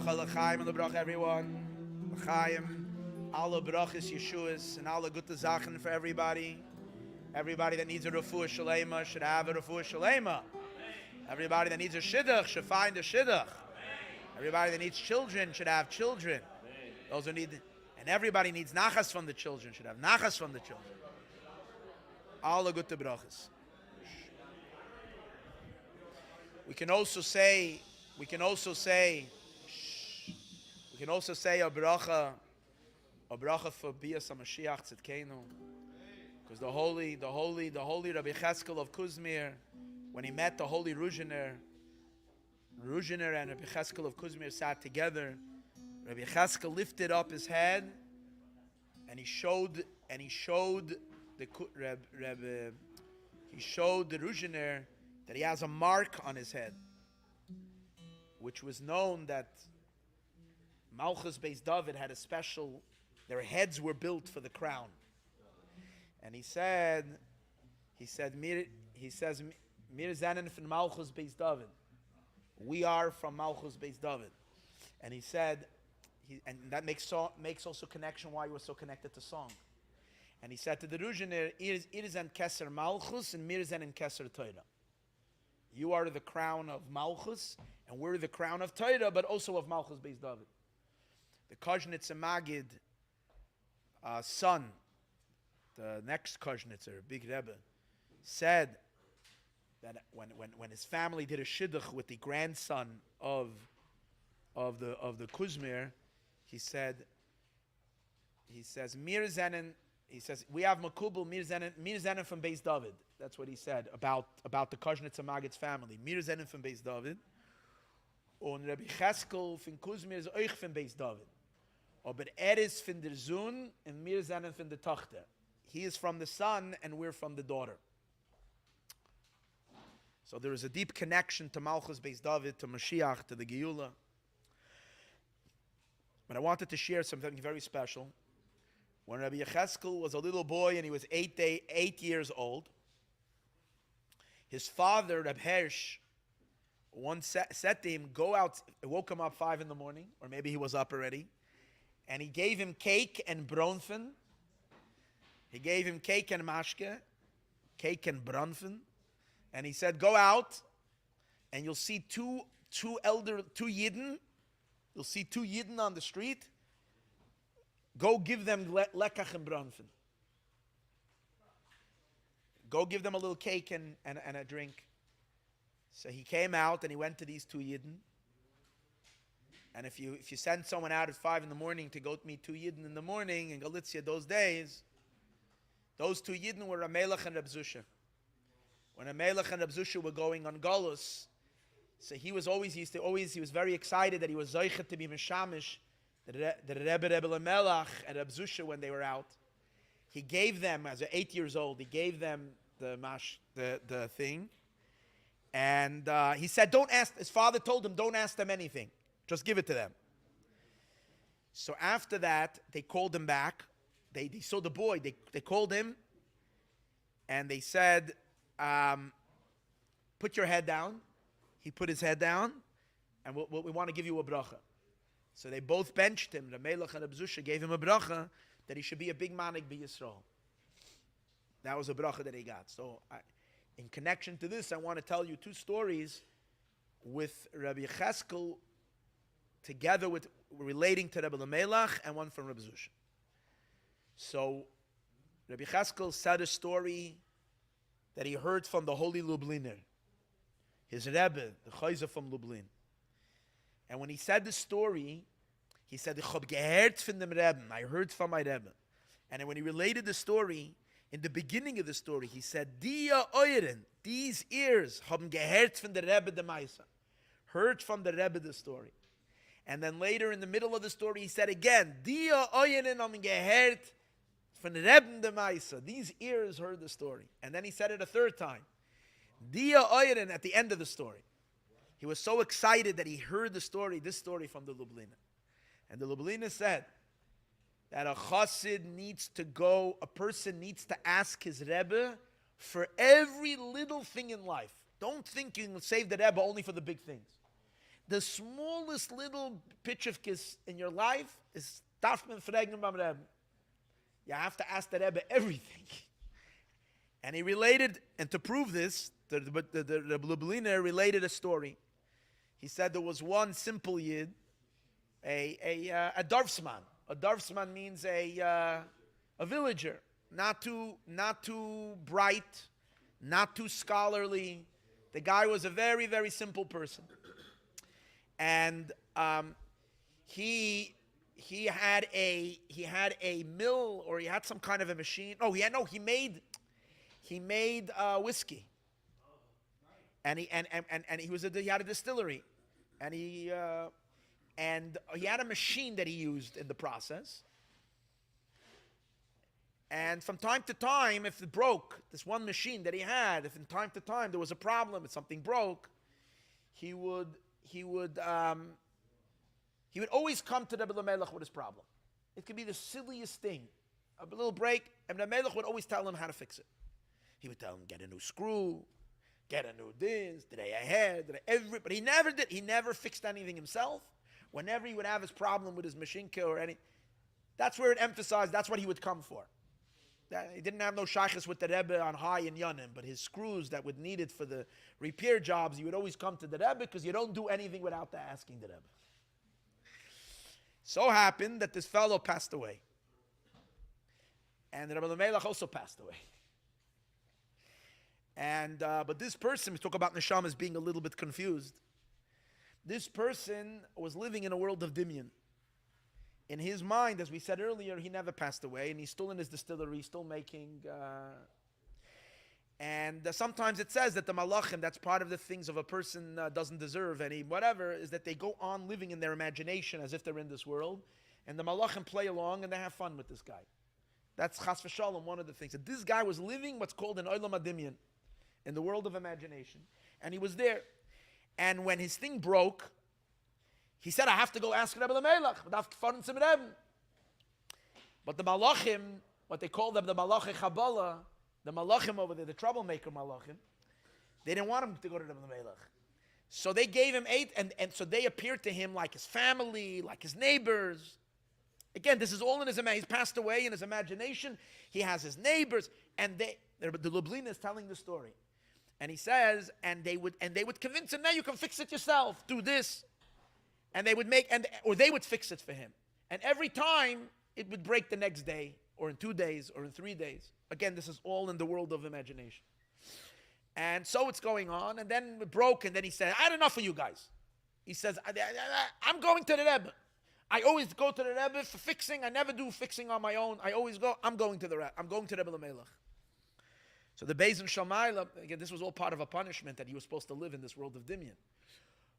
L'chaim and l'bracha, everyone. L'chaim, all the brachas, Yeshuas, and all the good zachen for everybody. Everybody that needs a refuah shalema should have a refuah shalema. Everybody that needs a shidduch should find a shidduch. Everybody that needs children should have children. Those who need, and everybody needs nachas from the children should have nachas from the children. All the good brachas. We can also say a bracha for Bias HaMashiach Tzidkenu, because the holy Rebbe Yechezkel of Kuzmir, when he met the holy Ruzhiner and Rebbe Yechezkel of Kuzmir sat together. Rebbe Yechezkel lifted up his head and he showed the Ruzhiner that he has a mark on his head. which was known that Malchus Beis David had a special, their heads were built for the crown. And he says, Mir zanen from Malchus Beis David. We are from Malchus Beis David. And he said, and that makes also connection why he was so connected to song. And he said to the Ruzhiner, it is an Keser Malchus and Mir zanen Keser Torah. You are the crown of Malchus, and we're the crown of Torah, but also of Malchus Beis David. The Kuznitzer Magid son, the next Kuznitzer, big Rebbe, said that when his family did a shidduch with the grandson of the Kuzmir, he says Mir zanen. He says we have makubel Mir zanen from Beis David. That's what he said about the Kuznitzer Magid's family. Mir zanen from Beis David. Und Rabbi Yechezkel von Kuzmir ist euch von Beis David. Aber ist von der Sohn und wir sind von der Tochter. He is from the son and we're from the daughter. So there is a deep connection to Malchus Beis David, to Mashiach, to the Geula. But I wanted to share something very special. When Rabbi Yechezkel was a little boy and he was 8 years old, his father, Reb Hirsch, once said to him, go out, woke him up 5 in the morning, or maybe he was up already, and he gave him cake and bronfen. He gave him cake and mashke, cake and bronfen, and he said, go out, and you'll see two Yidden. You'll see 2 Yidden on the street. Go give them lekach and bronfen. Go give them a little cake and a drink. So he came out and he went to these 2 Yidden. And if you send someone out at 5 in the morning to go meet 2 Yidden in the morning in Galicia those days, those 2 Yidden were Amelech and Reb Zusha. When Amelech and Reb Zusha were going on Golus, so he was very excited that he was Zoichet to be Meshamish, the Rebbe Melach and Reb Zusha when they were out. He gave them, as 8 years old, he gave them the thing. And he said, don't ask, his father told him, don't ask them anything. Just give it to them. So after that, they called him back. They saw the boy. They called him. And they said, put your head down. He put his head down. And we want to give you a bracha. So they both benched him. The Melech and the Bzusha gave him a bracha that he should be a big manik b'Yisrael. That was a bracha that he got. So in connection to this, I want to tell you 2 stories with Rabbi Yechezkel together with relating to Rebbe Melach and one from Rebbe Zusha. So Rabbi Yechezkel said a story that he heard from the Holy Lubliner, his Rebbe, the Chayza from Lublin. And when he said the story, he said, "Ich hab gehört von dem Rebbe." I heard from my Rebbe. And when he related the story, in the beginning of the story, he said, "Die Euren, these ears, haben gehört von der Rebbe de Maisa." Heard from the Rebbe the story. And then later in the middle of the story, he said again, "Die Euren haben gehört von der Rebbe de Maisa." These ears heard the story. And then he said it a 3rd time. "Die Euren," at the end of the story. He was so excited that he heard the story, this story from the Lublina. And the Lublina said that a chassid needs to go, a person needs to ask his Rebbe for every little thing in life. Don't think you can save the Rebbe only for the big things. The smallest little pitch of kiss in your life is darf man fragen beim Rebbe. You have to ask the Rebbe everything. And he related, and to prove this, the Lublina related a story. He said there was one simple yid, a darfsman. A darfsman means a villager, not too bright, not too scholarly. The guy was a very, very simple person, and he had a mill, or he had some kind of a machine. He made whiskey. And he had a distillery, and he had a machine that he used in the process. And from time to time, if it broke, this one machine that he had, if from time to time there was a problem, if something broke, he would he would always come to the Rebbe Melech with his problem. It could be the silliest thing. A little break, and the Melech would always tell him how to fix it. He would tell him, get a new screw, get a new this, today I had, but he never did. He never fixed anything himself. Whenever he would have his problem with his machinka or any, that's where it emphasized, that's what he would come for. He didn't have no shaykhs with the Rebbe on high in Yanim, but his screws that would need it for the repair jobs, he would always come to the Rebbe because you don't do anything without asking the Rebbe. So happened that this fellow passed away. And the Rebbe Melech also passed away. And but this person, we talk about Neshama as being a little bit confused. This person was living in a world of Dimyan. In his mind, as we said earlier, he never passed away, and he's still in his distillery, still making. Sometimes it says that the malachim, that's part of the things of a person doesn't deserve any whatever, is that they go on living in their imagination as if they're in this world, and the malachim play along and they have fun with this guy. That's chas v'shalom, one of the things. That this guy was living what's called an olam adimyan, in the world of imagination, and he was there. And when his thing broke, he said, I have to go ask Rebbe Melech. But the malachim, what they call them, the malachim Chabala, the malachim over there, the troublemaker malachim, they didn't want him to go to Rebbe Melech. So they gave him 8, and so they appeared to him like his family, like his neighbors. Again, this is all in his imagination. He's passed away in his imagination. He has his neighbors, and the Lublin is telling the story. And he says, and they would convince him, now you can fix it yourself, do this. And they would or they would fix it for him. And every time, it would break the next day, or in 2 days, or in 3 days. Again, this is all in the world of imagination. And so it's going on, and then it broke, and then he said, I had enough of you guys. He says, I'm going to the Rebbe. I always go to the Rebbe for fixing. I never do fixing on my own. I always go, I'm going to the Rebbe. I'm going to Rebbe Melech. So the Beis Din Shamayla, again, this was all part of a punishment that he was supposed to live in this world of Dimyan.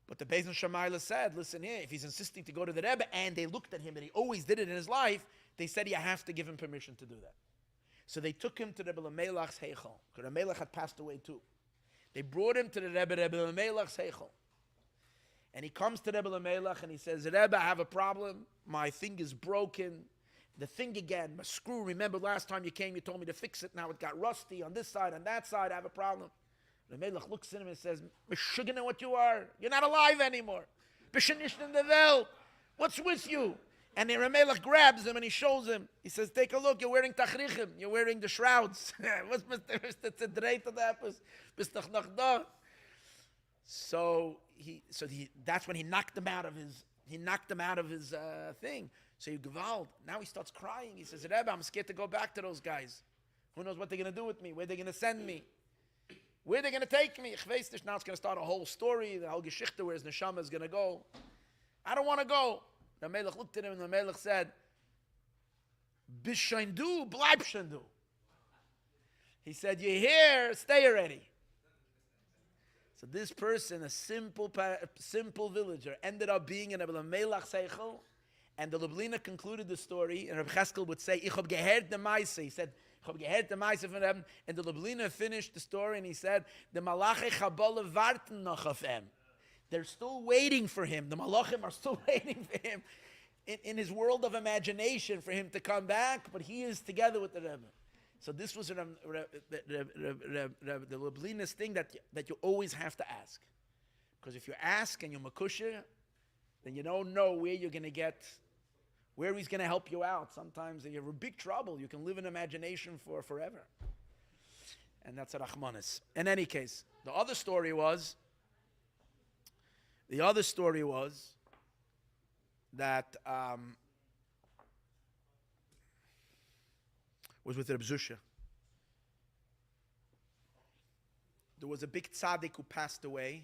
But the Beis Din Shamayla said, listen here, if he's insisting to go to the Rebbe, and they looked at him, and he always did it in his life, they said, you have to give him permission to do that. So they took him to the Rebbe Melech's Heichel, because Rebbe Melech had passed away too. They brought him to the Rebbe Melech's Heichel. And he comes to Rebbe Melech, and he says, Rebbe, I have a problem. My thing is broken. The thing again, my screw, remember last time you came, you told me to fix it. Now it got rusty on this side, on that side, I have a problem. The Melech looks at him and says, Meshuggah what you are. You're not alive anymore. B'shenish in the Welt. What's with you? And the Melech grabs him and he shows him. He says, take a look, you're wearing tachrichim. You're wearing the shrouds. What's Mr. Tzedreit of that? Mr. Nachda. So that's when he knocked him out of his thing. So you Gewalt. Now he starts crying. He says, Rebbe, I'm scared to go back to those guys. Who knows what they're going to do with me? Where they're going to send me? Where they're going to take me? Ich weiß nicht. Now it's going to start a whole story, the whole Geschichte, where his neshama is going to go. I don't want to go. The Melech looked at him and the Melech said, Bishain du, bleib schon du. He said, you're here, stay already. So this person, a simple villager, ended up being in a Melech Seichel, and the Lublina concluded the story, and Yechezkel would say, Ich hab gehört de Meise. He said, Ich hab gehört de Meise von ihm, and the Lublina finished the story, and he said, the Malachi Chabala warten noch auf ihm. They're still waiting for him. The Malachim are still waiting for him in his world of imagination for him to come back, but he is together with the Rebbe. So this was the Lublina's thing that you always have to ask. Because if you ask and you're makusha, then you don't know where you're going to get, where he's going to help you out. Sometimes you're in big trouble. You can live in imagination for forever. And that's a Rachmanis. In any case, the other story was that was with Reb Zusha. There was a big tzaddik who passed away.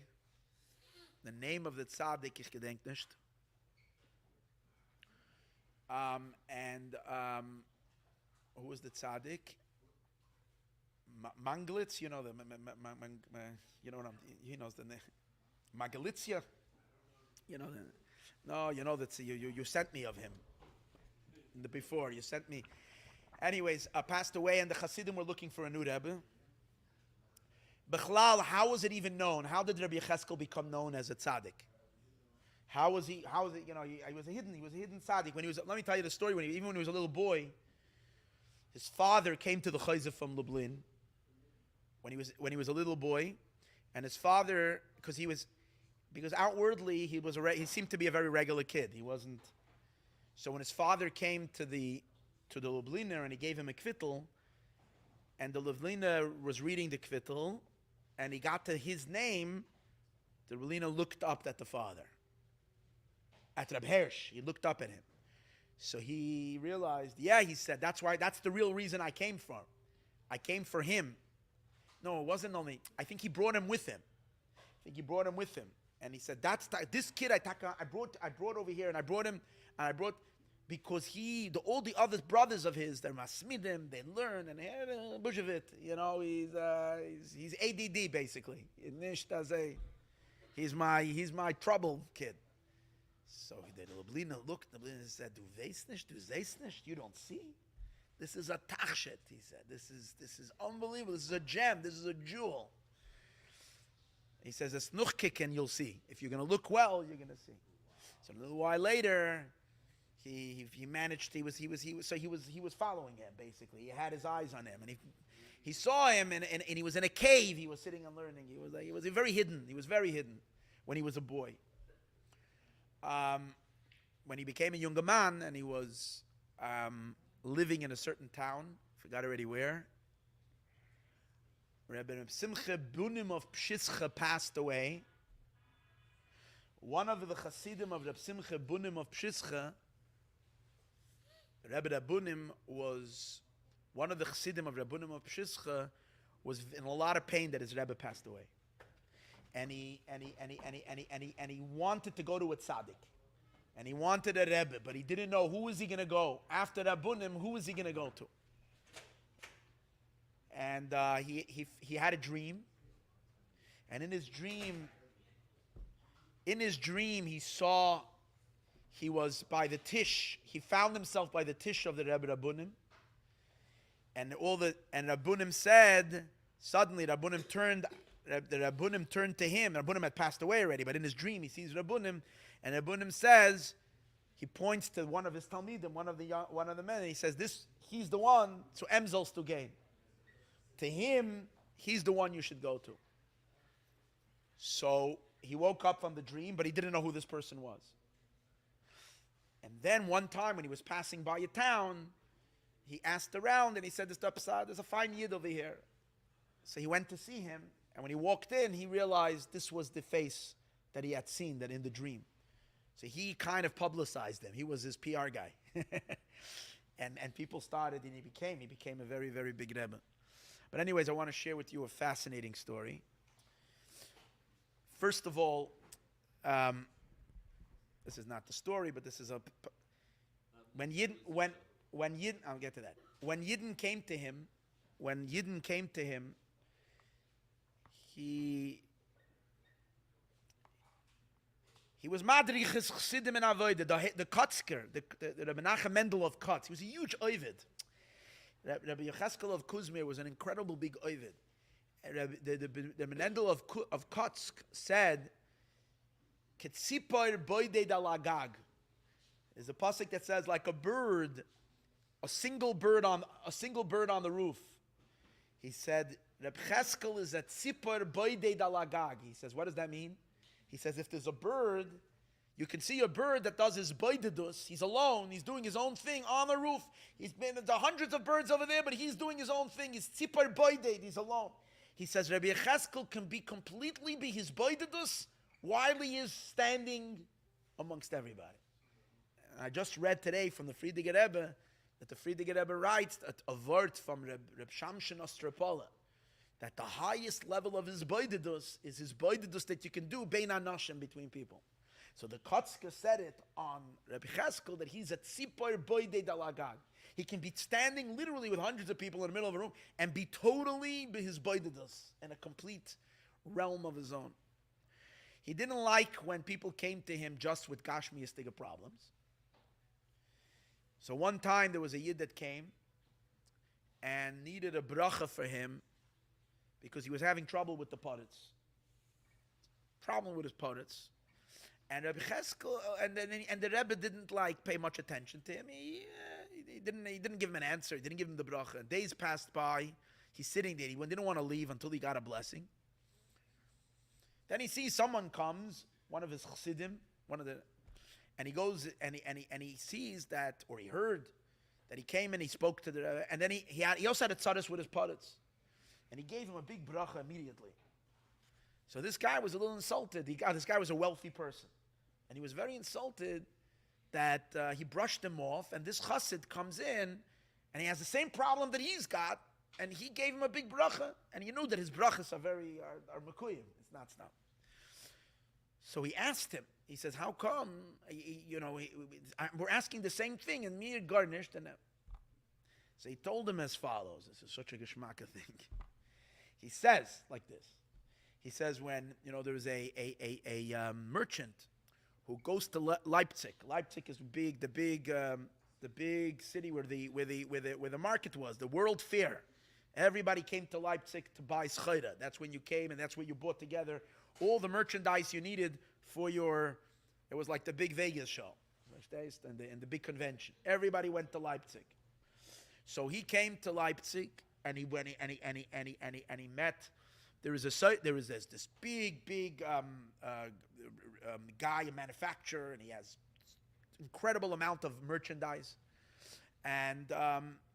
The name of the tzaddik, ich gedenk nicht. Who was the tzaddik? Manglitz, you know the, you know what he knows the name. Magalitzia, you know. No, you know that you sent me of him. Before you sent me. Anyways, passed away, and the Hasidim were looking for a new Rebbe. Bechlal, how was it even known? How did Rabbi Yechezkel become known as a tzaddik? How was he? You know, he was a hidden tzaddik. When he was, let me tell you the story. Even when he was a little boy, his father came to the Chayza from Lublin. When he was a little boy, and his father, because outwardly he seemed to be a very regular kid. He wasn't. So when his father came to the Lubliner and he gave him a kvittel, and the Lubliner was reading the kvittel, and he got to his name, the Lubliner looked up at the father. At Reb Hirsch, he looked up at him. So he realized, he said, that's the real reason I came for. I came for him. No, it wasn't only, I think he brought him with him. And he said, this kid I brought over here, and I brought because all the other brothers of his, they're masmidim, they learn, and bush of it, you know, he's ADD basically. He's my trouble kid. So the Lubliner looked, the Lubliner said, Du weißt nicht, you don't see? This is a tachshet, he said. This is unbelievable, this is a gem, this is a jewel. He says, it's nuchkik and you'll see. If you're going to look well, you're going to see. So a little while later, he was following him, basically. He had his eyes on him, and he saw him, and he was in a cave. He was sitting and learning. He was very hidden. He was very hidden when he was a boy. When he became a younger man, and he was living in a certain town, forgot already where, Rebbe Simcha Bunim of Pshischa passed away. One of the Hasidim of Reb Simcha Bunim of Pshischa, Rebbe Bunim was one of the Hasidim of Reb Bunim of Pshischa, was in a lot of pain that his Rebbe passed away, and he wanted to go to a tzaddik, and he wanted a Rebbe, but he didn't know who was he going to go after Reb Bunim. Who was he going to go to? And he had a dream, and in his dream he saw he was by the tish. He found himself by the tish of the Rebbe Rabbunim, and Rabbunim said, suddenly Rabbunim turned. The Rabbunim turned to him. Rabbunim had passed away already, but in his dream he sees Rabbunim, and Rabbunim says, he points to one of his talmidim, one of the men, and he says, he's the one to Emzel's to gain. To him, he's the one you should go to. So he woke up from the dream, but he didn't know who this person was. And then one time when he was passing by a town, he asked around and he said, there's a fine yid over here. So he went to see him, and when he walked in, he realized this was the face that he had seen that in the dream. So he kind of publicized him. He was his PR guy. and people started, and he became a very, very big Rebbe. But anyways, I want to share with you a fascinating story. First of all, this is not the story, but this is when I'll get to that. When Yidden came to him, he was Madrich's Chassidim and Avodah, the Kotzker, the Rebbe Menachem Mendel of Kotz. He was a huge Ovid. Rabbi Yechezkel of Kuzmir was an incredible big Ovid. The Menendel of Kotsk said, "Ketzipor boidei dalagag." There's a pasuk that says, like a bird, a single bird on the roof. He said, Reb Cheskel is a tzipor boidei dalagag. He says, what does that mean? He says, if there's a bird, you can see a bird that does his boidedus. He's alone. He's doing his own thing on the roof. There are hundreds of birds over there, but he's doing his own thing. He's tzipor boided. He's alone. He says Rabbi Yechezkel can completely be his boidedus while he is standing amongst everybody. And I just read today from the Rbbi Rebbe that the Rbbi Rebbe writes a word from Reb Shamshin Ostropola, that the highest level of his boidedus is his boidedus that you can do bein anashim, between people. So the Kotzker said it on Rabbi Yechezkel that he's a tzipor boidei dalagag. He can be standing literally with hundreds of people in the middle of a room and be totally his boidedus in a complete realm of his own. He didn't like when people came to him just with gashmiyistic problems. So one time there was a yid that came and needed a bracha for him because he was having trouble with the poritz. Problem with his poritz. And Yechezkel, and the Rebbe didn't pay much attention to him. He didn't give him an answer. He didn't give him the bracha. Days passed by. He's sitting there. He didn't want to leave until he got a blessing. Then he sees someone comes, one of his chassidim, and he goes and he sees that, or he heard that he came and he spoke to the Rebbe, and then he also had a tzadis with his putts, and he gave him a big bracha immediately. So this guy was a little insulted. This guy was a wealthy person, and he was very insulted that he brushed him off, and this chassid comes in, and he has the same problem that he's got, and he gave him a big bracha, and you knew that his brachas are mekuyim. It's not stop. So he asked him. He says, "How come? We're asking the same thing, and me garnished." And so he told him as follows. This is such a geschmacka thing. He says like this. He says when there was a merchant who goes to Leipzig. Leipzig is the big city where the market was, the World Fair. Everybody came to Leipzig to buy schayra. That's when you came, and that's where you bought together all the merchandise you needed for your. It was like the big Vegas show, and the big convention. Everybody went to Leipzig. So he came to Leipzig, and he went and he met. There was this big guy, a manufacturer, and he has incredible amount of merchandise. And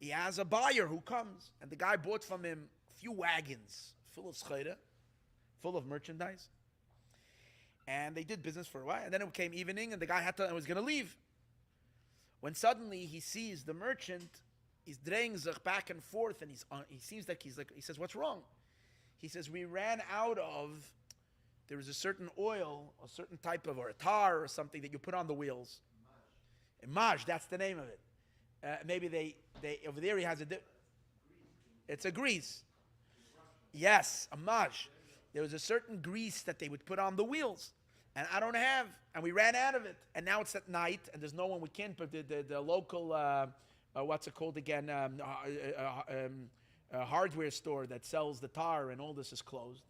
he has a buyer who comes, and the guy bought from him a few wagons full of schayra, full of merchandise. And they did business for a while, and then it came evening, and the guy was going to leave. When suddenly he sees the merchant, he's draying sich back and forth, and he seems like he says, "What's wrong?" He says, "We ran out of, there was a certain oil, a certain type of, or a tar or something that you put on the wheels." Maj, that's the name of it. Maybe they over there he has it's a grease. Yes, a maj. There was a certain grease that they would put on the wheels, and I don't have, and we ran out of it. And now it's at night, and there's no one we can't. But the local, what's it called again? Hardware store that sells the tar and all this is closed,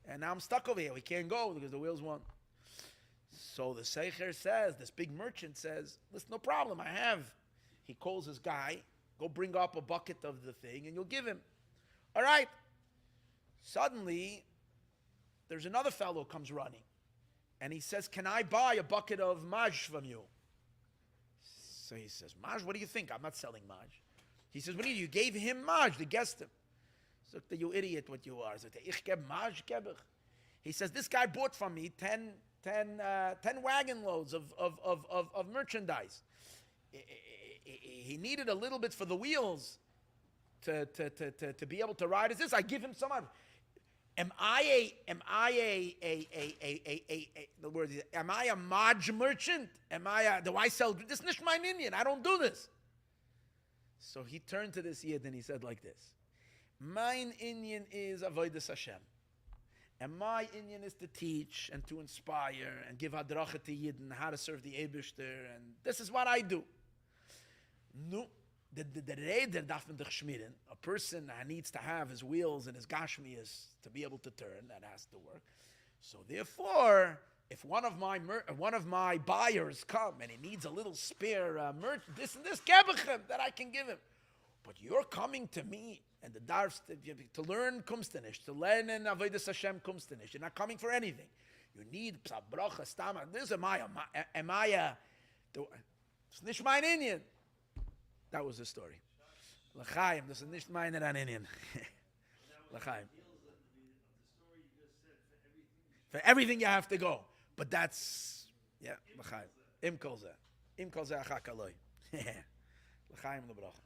and now I'm stuck over here. We can't go because the wheels won't. So the seicher says, this big merchant says, "Listen, no problem. I have." He calls his guy, "Go bring up a bucket of the thing, and you'll give him." All right. Suddenly, there's another fellow comes running, and he says, "Can I buy a bucket of maj from you?" So he says, "Maj? What do you think? I'm not selling maj." He says, "What do you gave him maj, the guest him." So you idiot, what you are. Ich geb maj, gebich. He says, "This guy bought from me 10 wagon loads of merchandise. He needed a little bit for the wheels to be able to ride. Is this? I give him some. Am I a maj merchant? Do I sell? This is nicht mein Indian. I don't do this." So he turned to this Yid and he said like this: "Mein Indian is avodas Hashem. And my Indian is to teach and to inspire and give hadracha to Yidden how to serve the Eibishter, and this is what I do. No, the Reder darf man dich schmieren. A person needs to have his wheels and his gashmias to be able to turn. That has to work. So therefore, if one of my buyers come and he needs a little spare this and this gebechem that I can give him, but you're coming to me and the darfs to learn kumstanish, to learn in avodas Hashem kumstanish. You're not coming for anything. You need bracha stama. This am I it's nicht mein Indian." That was the story. L'chaim, this is nicht meine an Indian. L'chaim. For everything you have to go. But that's, yeah, l'chaim. Im kol zeh achak aloi. L'chaim l'bracha.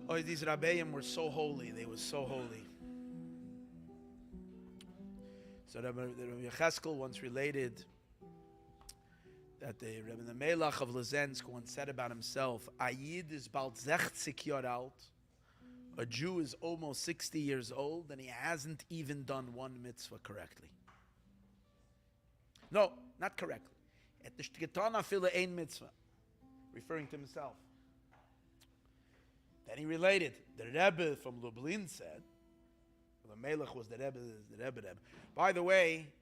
Oh, these Rabbeim were so holy. They were so holy. So the Yechezkel once related that the Rebbe the Melach of Lezensk once said about himself, Ayid is bald 60 Jahre alt. A Jew is almost 60 years old and he hasn't even done one mitzvah correctly. No, not correctly. Et nicht getan afile ein mitzvah. Referring to himself. Then he related, the Rebbe from Lublin said, the Melech was the Rebbe. By the way,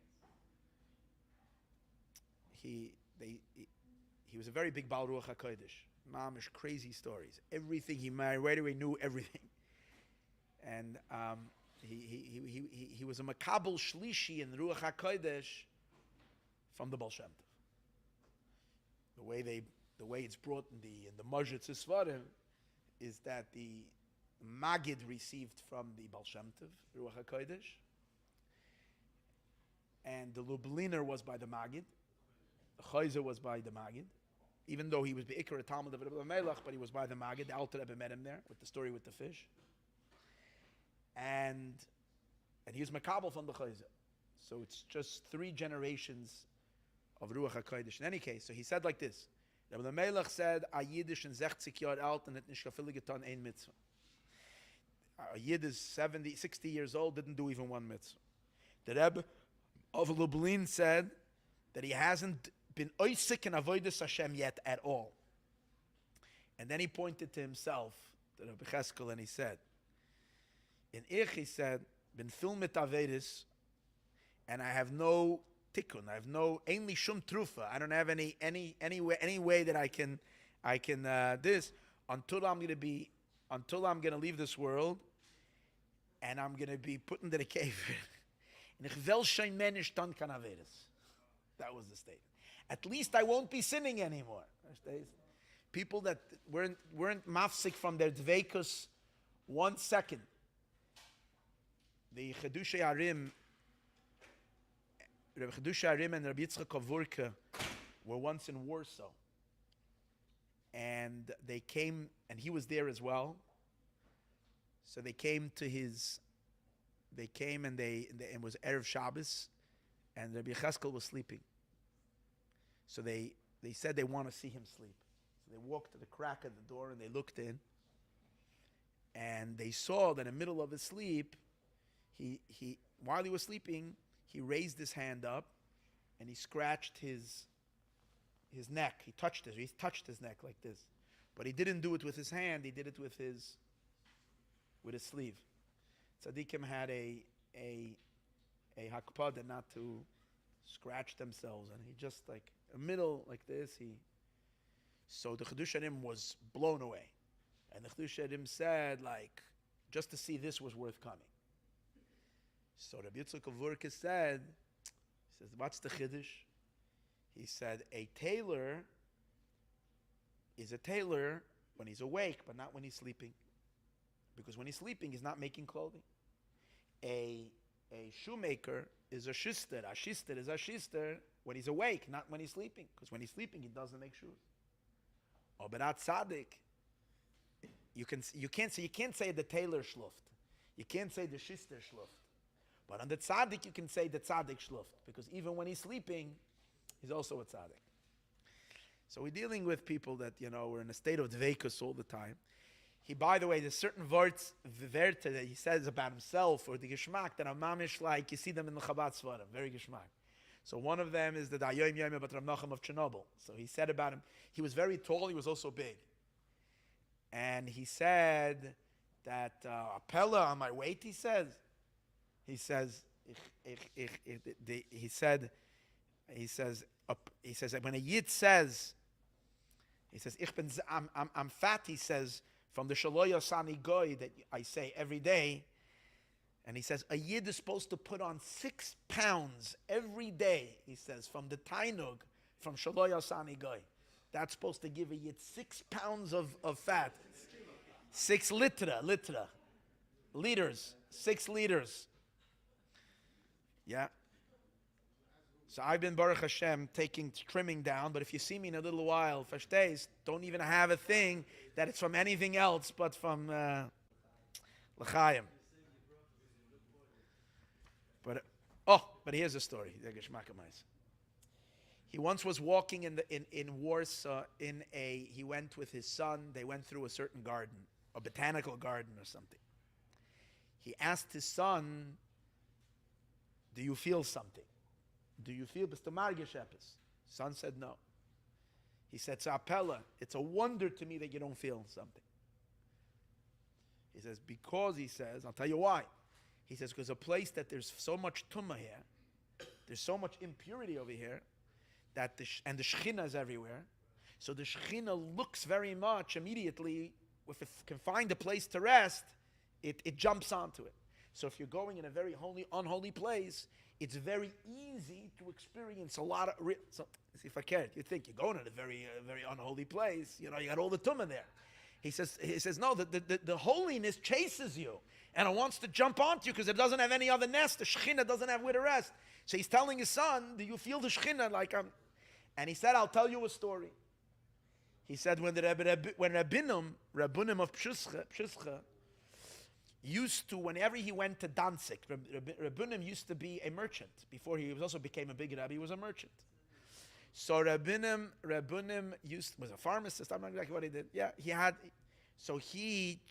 he was a very big Baal Ruach HaKodesh. Mamish, crazy stories. Everything he married, right away knew everything. And he was a Makabel Shlishi in Ruach HaKodesh from the Baal Shem Tov. The way it's brought in the Majit Sisvarim is that the Magid received from the Baal Shem Tov, Ruach HaKodesh, and the Lubliner was by the Magid, The Chayzer was by the Magid, even though he was Be'ikar a Talmud of Rebbe Melech, but he was by the Magid. The Alter Rebbe met him there with the story with the fish. And he was Makabel from the Chayzer. So it's just 3 generations of Ruach HaKodesh. In any case, so he said like this. Rebbe Melech said, a Yiddish and 60 Jahre alt and het nicht gefillig getan ein mitzvah. A Yid is 70, 60 years old, didn't do even one mitzvah. The Rebbe of Lublin said that he hasn't been oisik in avodas Hashem yet at all. And then he pointed to himself, to Rabbi Yechezkel, and he said, in Ich, he said, bin fil mit avodas, and I have no tikkun, I have no ainli shum trufa. I don't have any way that I can this until I'm gonna leave this world, and I'm gonna be put into the cave. That was the statement. At least I won't be sinning anymore. People that weren't mafsik from their dveikus 1 second. The Chedushay Arim, Rabbi Chedushay Arim and Rabbi Yitzchak Kavurka were once in Warsaw, and they came, and he was there as well. So they came to his. They came and it was Erev Shabbos, and Rabbi Yechezkel was sleeping. So they said they want to see him sleep. So they walked to the crack of the door and they looked in, and they saw that in the middle of his sleep, he while he was sleeping, he raised his hand up and he scratched his neck. He touched his neck like this, but he didn't do it with his hand. He did it with his sleeve. Tzadikim had a hakpada not to scratch themselves, and he just like a middle like this. So the Chedush Arim was blown away, and the Chedush Arim said, like, just to see this was worth coming. So Rabbi Yitzchak Kavurka said, he says, what's the Chiddush? He said, a tailor is a tailor when he's awake, but not when he's sleeping. Because when he's sleeping, he's not making clothing. A shoemaker is a shister. A shister is a shister when he's awake, not when he's sleeping. Because when he's sleeping, he doesn't make shoes. Oh, but at tzaddik, you can't say the tailor shluft. You can't say the shister shluft. But on the tzaddik, you can say the tzaddik shluft. Because even when he's sleeping, he's also a tzaddik. So we're dealing with people that, were in a state of dveikus all the time. He, by the way, there's certain words, verte, that he says about himself, or the geschmack, that are mamish like, you see them in the Chabad Svarim, very geschmack. So one of them is the Dayoim Yoim Bat Rav Nachum of Chernobyl. So he said about him, he was very tall, he was also big. And he said that, Apella on my weight, he says, when a Yid says, I'm fat, he says, from the Shaloya Sani Goy that I say every day, and he says, a Yid is supposed to put on 6 pounds every day, he says, from the Tainug, from Shaloya Sani Goy. That's supposed to give a Yid 6 pounds of fat. 6 liters, 6 liters. Yeah. So I've been, Baruch Hashem, trimming down, but if you see me in a little while, verstehst, don't even have a thing that it's from anything else but from L'chaim. But here's a story. He once was walking in Warsaw he went with his son, they went through a certain garden, a botanical garden or something. He asked his son, do you feel something? Do you feel bist du margish epis? Son said no. He said, Tzapella, it's a wonder to me that you don't feel something. He says, because, he says, I'll tell you why. He says, because a place that there's so much tumah here, there's so much impurity over here, and the Shechina is everywhere. So the Shechina looks very much immediately, if it can find a place to rest, it jumps onto it. So if you're going in a very holy, unholy place, it's very easy to experience a lot of. If I can't, you think you're going in a very, very unholy place. You got all the tumah there. He says, no, the holiness chases you, and it wants to jump onto you because it doesn't have any other nest. The Shechina doesn't have where to rest. So he's telling his son, do you feel the Shechina? And he said, I'll tell you a story. He said, when Rabbunim of Pshischa used to, whenever he went to Danzig, Rabbunim used to be a merchant. Before he also became a big Rebbe, he was a merchant. So Rabbunim was a pharmacist. I'm not exactly what he did. Yeah,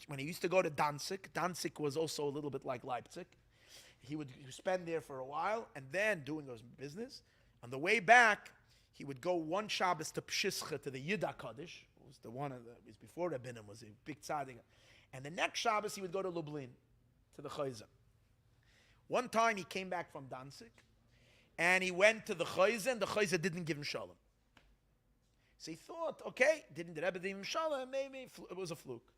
when he used to go to Danzig was also a little bit like Leipzig. He would spend there for a while and then doing his business. On the way back, he would go one Shabbos to Pshischa, to the Yiddah Kaddish. It was it was before Rabbunim was a big tzaddik. And the next Shabbos, he would go to Lublin, to the Chayza. One time, he came back from Danzig, and he went to the Chayza, and the Chayza didn't give him shalom. So he thought, okay, didn't the Rebbe give him shalom? Maybe it was a fluke.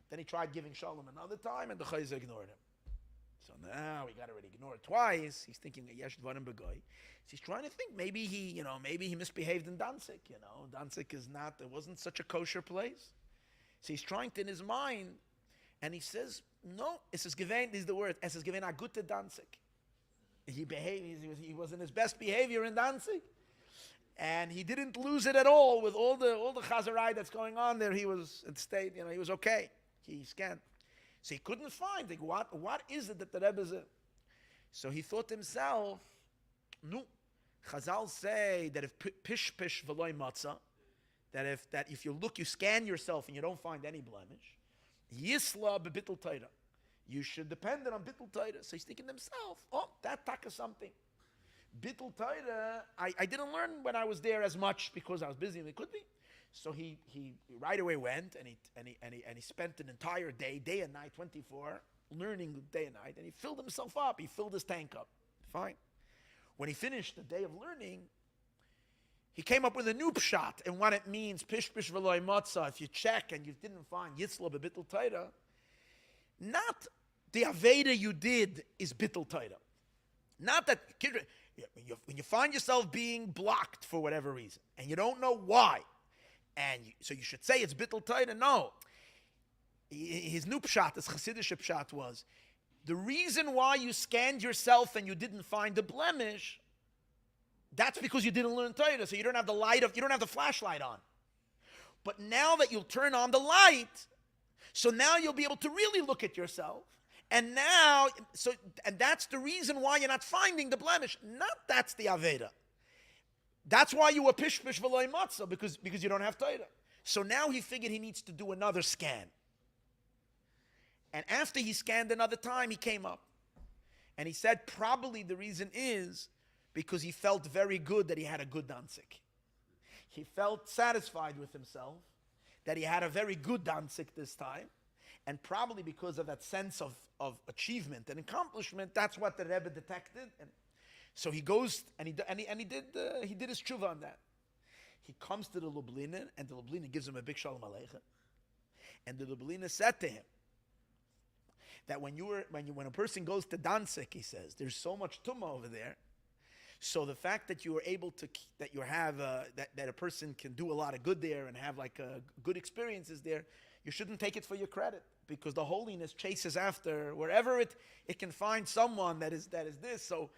Then he tried giving shalom another time, and the Chayza ignored him. So now he got already ignored twice. He's thinking, Yesh Dvarim B'Goy. So he's trying to think, maybe he misbehaved in Danzig. Danzig it wasn't such a kosher place. So he's trying to in his mind, and he says, no, es ist gewähnt, this is the word, es ist gewähnt a gute Danzig. He was in his best behavior in Danzig. And he didn't lose it at all with all the chazarai that's going on there. He was in state, he was okay. He scanned. So he couldn't find, what is it that the Rebbe is? So he thought to himself, no, Chazal say that if pish v'loy matzah, that if you scan yourself and you don't find any blemish, yisla b'bittul Torah, you should depend on bittul Torah. So he's thinking to himself, that taka something. Bittul Torah, I didn't learn when I was there as much because I was busy, and it could be. So he right away went and he spent an entire day and night, 24, learning day and night, and he filled himself up. He filled his tank up. Fine. When he finished the day of learning, he came up with a new pshat and what it means. Pish v'loy matzah. If you check and you didn't find yitzla b'bittul Torah, not the aveda you did is bittul Torah. Not that when you find yourself being blocked for whatever reason and you don't know why, so you should say it's bittul Torah. No, his new pshat, his Hasidic pshat was the reason why you scanned yourself and you didn't find a blemish. That's because you didn't learn Torah, so you don't have the flashlight on. But now that you'll turn on the light, so now you'll be able to really look at yourself. And that's the reason why you're not finding the blemish. Not that's the Aveda. That's why you were pish v'loy matzah, because you don't have Torah. So now he figured he needs to do another scan. And after he scanned another time, he came up. And he said probably the reason is because he felt very good that he had a good Danzig. He felt satisfied with himself that he had a very good Danzig this time. And probably because of that sense of achievement and accomplishment, that's what the Rebbe detected. And so he goes and he did his tshuva on that. He comes to the Lubliner, and the Lubliner gives him a big shalom aleichem. And the Lubliner said to him that when a person goes to Danzig, he says, there's so much tumah over there. So the fact that you are able to, that you have, that a person can do a lot of good there and have good experiences there, you shouldn't take it for your credit, because the holiness chases after wherever it can find someone that is this. So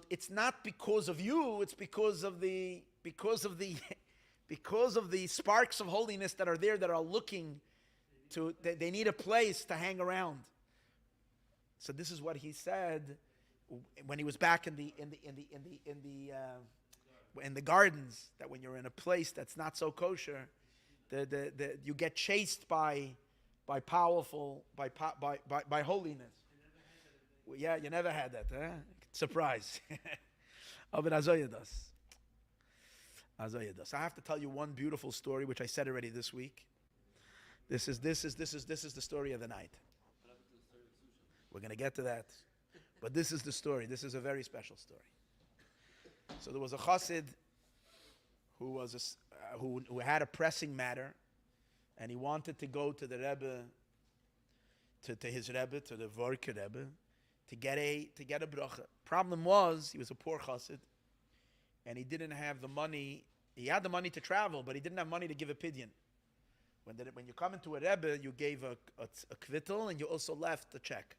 it's not because of you, it's because of the sparks of holiness that are there, that are looking to, they need a place to hang around. So this is what he said when he was back in the gardens, that when you're in a place that's not so kosher, you get chased by holiness. Yeah, you never had that, huh? Surprise. I have to tell you one beautiful story, which I said already this week. This is the story of the night. We're going to get to that. But this is the story. This is a very special story. So there was a chassid who had a pressing matter, and he wanted to go to the Rebbe, to his Rebbe, to the Vorke Rebbe, to get a bracha. Problem was, he was a poor chassid, and he didn't have the money. He had the money to travel, but he didn't have money to give a pidyon. When you come into a Rebbe, you gave a kvittel, and you also left a check,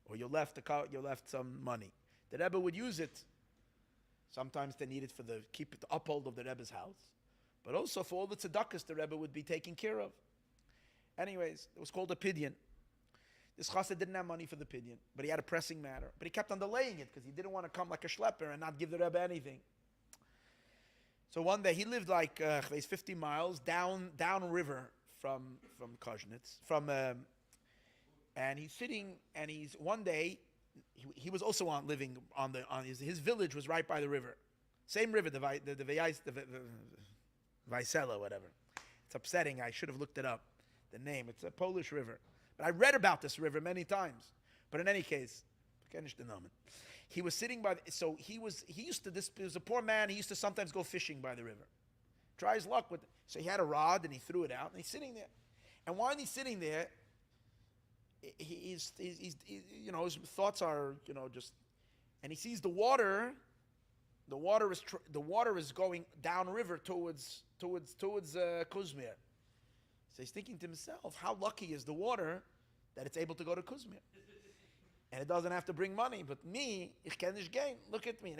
or you left some money. The Rebbe would use it. Sometimes they need it for the uphold of the Rebbe's house, but also for all the tzedakahs the Rebbe would be taking care of. Anyways, it was called a pidyon. This chassid didn't have money for the pidyon, but he had a pressing matter. But he kept on delaying it because he didn't want to come like a schlepper and not give the Rebbe anything. So one day he lived like 50 miles down river from Koznitz, and he's sitting, and one day he was also living on his village was right by the river, same river, the Weissela, whatever. It's upsetting. I should have looked it up, the name. It's a Polish river, but I read about this river many times. But in any case, he was sitting by. He was a poor man. He used to sometimes go fishing by the river, try his luck with it. So he had a rod and he threw it out, and he's sitting there. And while he's sitting there, he's his thoughts are just, and he sees the water. The water is going down river towards Kuzmir. So he's thinking to himself, how lucky is the water that it's able to go to Kuzmir, and it doesn't have to bring money. But me, ich kann nicht gehen. Look at me.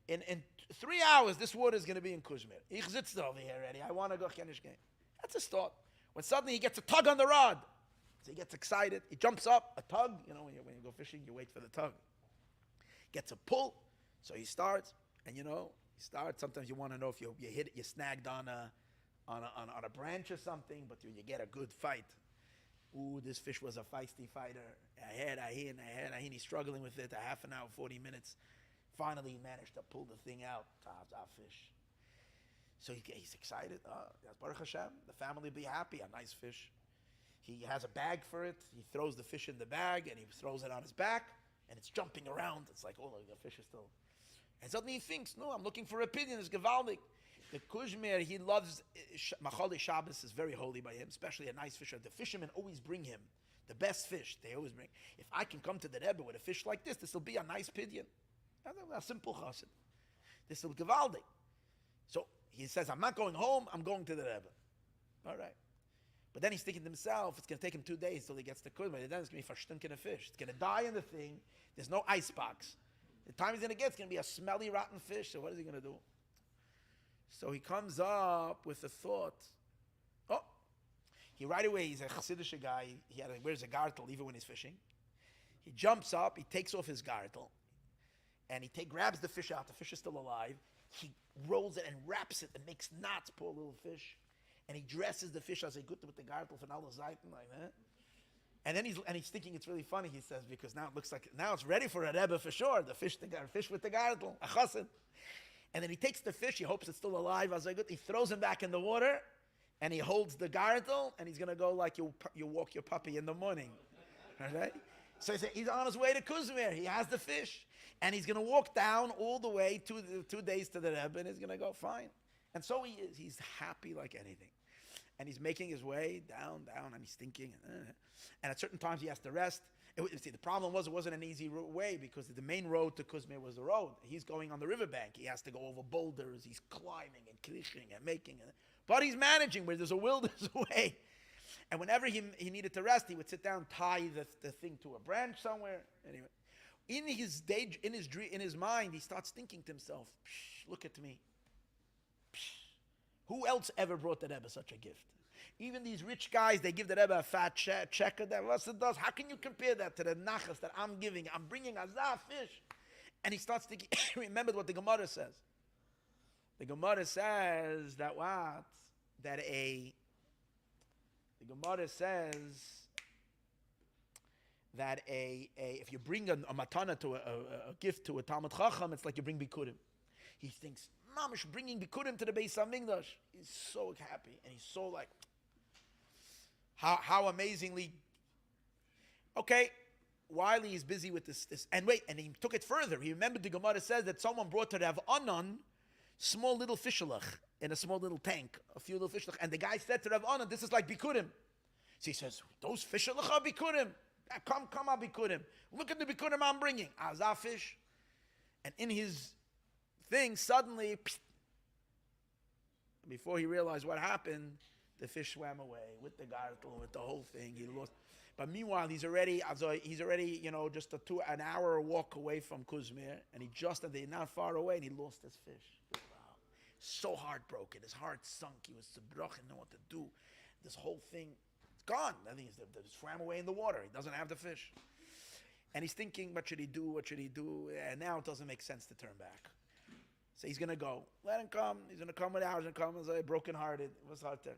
In 3 hours, this water is going to be in Kuzmir. Ich sitze over here already. I want to go. Ich kann nicht gehen. That's his thought. When suddenly he gets a tug on the rod. So he gets excited. He jumps up, a tug. When you go fishing, you wait for the tug. Gets a pull. So he starts, and sometimes you want to know if you snagged on a branch or something, but you get a good fight. Ooh, this fish was a feisty fighter. He's struggling with it, a half an hour, 40 minutes. Finally, he managed to pull the thing out. Our fish. So he's excited. Baruch Hashem, the family will be happy. A nice fish. He has a bag for it. He throws the fish in the bag, and he throws it on his back, and it's jumping around. It's like, the fish is still. And suddenly he thinks, no, I'm looking for a pidyon. It's Gevaldik. The Kuzmir, he loves, Machali Shabbos is very holy by him, especially a nice fisher. The fishermen always bring him the best fish. They always bring. If I can come to the Rebbe with a fish like this will be a nice pidyon. A simple chassid. This will Gevaldik. So he says, I'm not going home, I'm going to the Rebbe. All right. But then he's thinking to himself, it's going to take him 2 days till he gets to Kuzmir. Then it's going to be verstunken a fish. It's going to die in the thing. There's no ice box. The time he's going to get, it's going to be a smelly, rotten fish. So what is he going to do? So he comes up with a thought. Oh, right away, he's a Chassidish guy. He wears a gartel even when he's fishing. He jumps up, he takes off his gartel, and he grabs the fish out. The fish is still alive. He rolls it and wraps it and makes knots, poor little fish. And he dresses the fish as a good with the gartel for all the zaytin like that. And then he's thinking it's really funny, he says, because now it looks like, now it's ready for a Rebbe for sure, the fish with the gartel, a chassid. And then he takes the fish, he hopes it's still alive, he throws him back in the water, and he holds the gartel, and he's going to go like you walk your puppy in the morning. Right? So he's on his way to Kuzmir, he has the fish, and he's going to walk down all the way 2 days to the Rebbe, and he's going to go, fine. And so he is, he's happy like anything. And he's making his way down, and he's thinking. And at certain times he has to rest. The problem was it wasn't an easy way because the main road to Kuzmir was the road. He's going on the riverbank. He has to go over boulders. He's climbing and krishing and making. But he's managing where there's a will, there's a way. And whenever he needed to rest, he would sit down, tie the thing to a branch somewhere. Anyway, in his mind, he starts thinking to himself, look at me. Who else ever brought the Rebbe such a gift? Even these rich guys, they give the Rebbe a fat check of that. What's it does? How can you compare that to the nachas that I'm giving? I'm bringing azah fish. And he starts thinking, remember what the Gemara says. The Gemara says that what? The Gemara says that if you bring a matana to a gift to a Talmud Chacham, it's like you bring bikurim. He thinks, Mamish, bringing Bikurim to the Beis HaMikdash. He's so happy, and he's so like, how amazingly. Okay, while he's busy with this, and he took it further. He remembered the Gemara says that someone brought to Rav Anan small little fishalach in a small little tank, a few little fishalach, and the guy said to Rav Anan, this is like Bikurim. So he says, those fishalach are Bikurim. Come on, Bikurim. Look at the Bikurim I'm bringing. Azah fish. And in his thing, suddenly, before he realized what happened, the fish swam away with the gartel, with the whole thing. He lost. But meanwhile, he's already, just an hour walk away from Kuzmir, and they're not far away, and he lost his fish. Wow. So heartbroken. His heart sunk. He was zerbrochen, didn't know what to do. This whole thing, it's gone. I think it swam away in the water. He doesn't have the fish. And he's thinking, what should he do? What should he do? And now it doesn't make sense to turn back. So he's going to go. Let him come. He's going to come with hours and come as broken-hearted. It was hard there.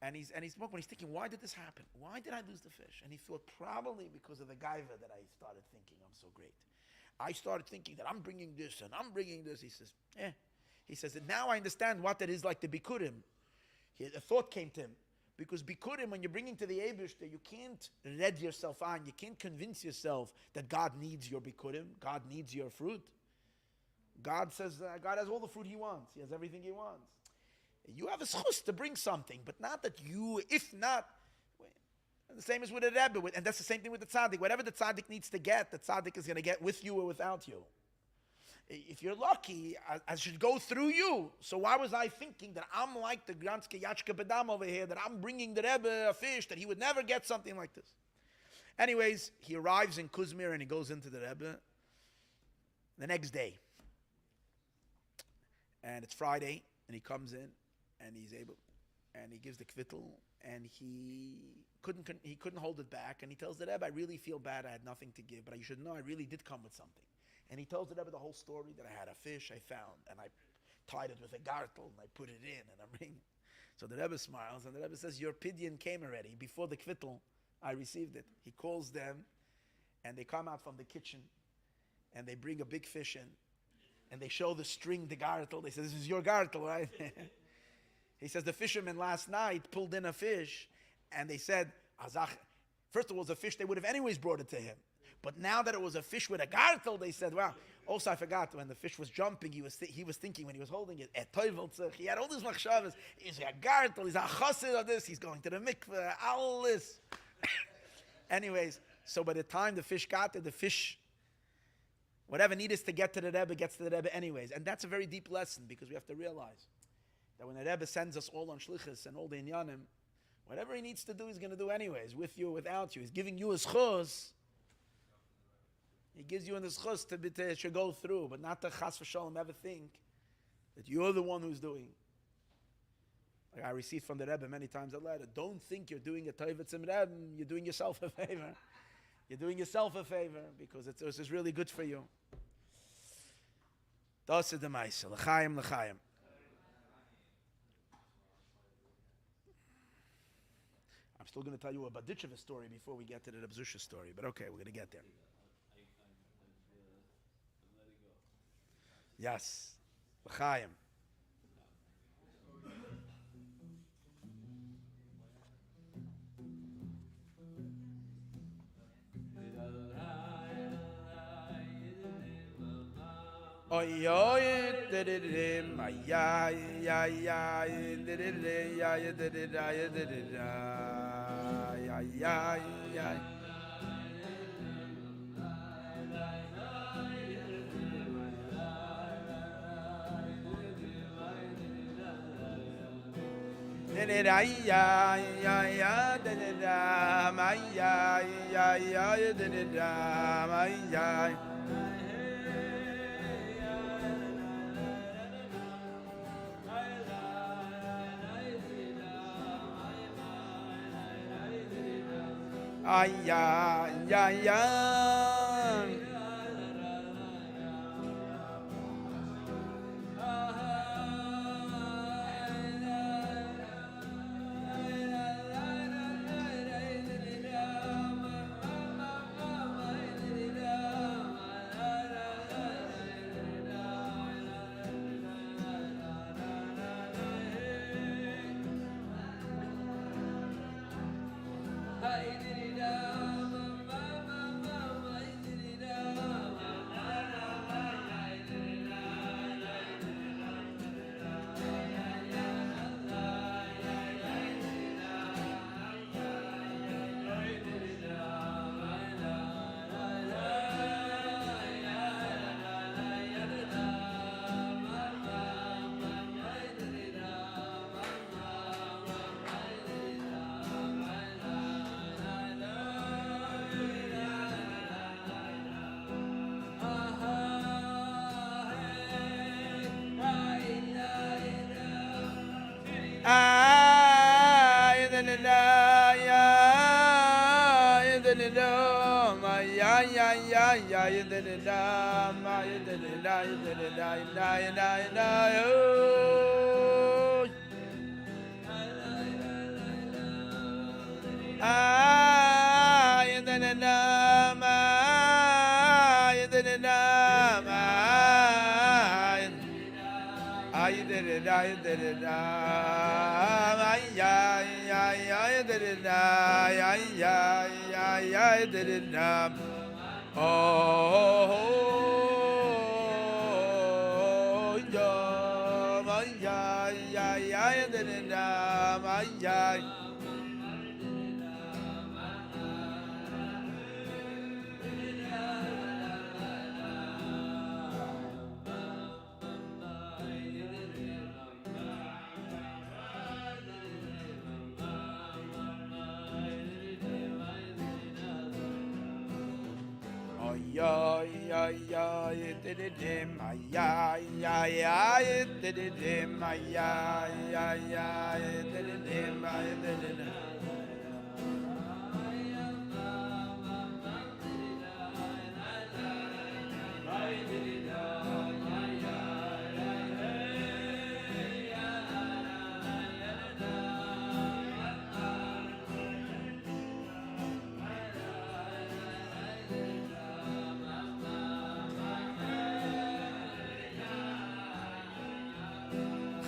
And he's thinking, why did this happen? Why did I lose the fish? And he thought probably because of the gaiva that I started thinking I'm so great. I started thinking that I'm bringing this and I'm bringing this. He says, He says that now I understand what it is like to bikurim. A thought came to him. Because bikurim, when you're bringing to the Eibishter, you can't red yourself on. You can't convince yourself that God needs your bikurim. God needs your fruit. God says God has all the fruit He wants. He has everything He wants. You have a schus to bring something, but not that you, if not, the same as with a Rebbe, and that's the same thing with the tzaddik. Whatever the tzaddik needs to get, the tzaddik is going to get with you or without you. If you're lucky, I should go through you. So why was I thinking that I'm like the Granske Yachke Bedam over here, that I'm bringing the Rebbe a fish, that he would never get something like this? Anyways, he arrives in Kuzmir and he goes into the Rebbe the next day. And it's Friday, and he comes in, and he's able, and he gives the kvittel, and he couldn't hold it back, and he tells the Rebbe, I really feel bad, I had nothing to give, but you should know I really did come with something. And he tells the Rebbe the whole story, that I had a fish I found, and I tied it with a gartel, and I put it in, and I'm bringing it. So the Rebbe smiles, and the Rebbe says, your pidyon came already, before the kvittel, I received it. He calls them, and they come out from the kitchen, and they bring a big fish in, and they show the string, the gartel. They say, this is your gartel, right? He says, the fisherman last night pulled in a fish, and they said, Azach. First of all, it was a fish, they would have anyways brought it to him. But now that it was a fish with a gartel, they said, wow. Also, I forgot, when the fish was jumping, he was thinking, when he was holding it, he had all these machshavas. He's a gartel, he's a chassid of this, he's going to the mikveh, all this. Anyways, so by the time the fish got there, the fish, whatever needed to get to the Rebbe, gets to the Rebbe anyways. And that's a very deep lesson, because we have to realize that when the Rebbe sends us all on shlichus and all the inyanim, whatever he needs to do, he's going to do anyways, with you or without you. He's giving you a schus. He gives you in the schus to go through, but not to chas v'shalom ever think that you're the one who's doing. Like I received from the Rebbe many times a letter. Don't think you're doing a toivetzim Rebbe. You're doing yourself a favor. You're doing yourself a favor because it's really good for you. Das ist der Meister. L'chaim, l'chaim. I'm still going to tell you a Baditcheva story before we get to the Rebzusha story, but okay, we're going to get there. Yes. L'chaim. Oy oy dididim ay ay ay ay dididim ay dididim ay dididim ay ay ay dididim ay ay ay dididim ay ay ay dididim ay ay ay, ay, ay, ay.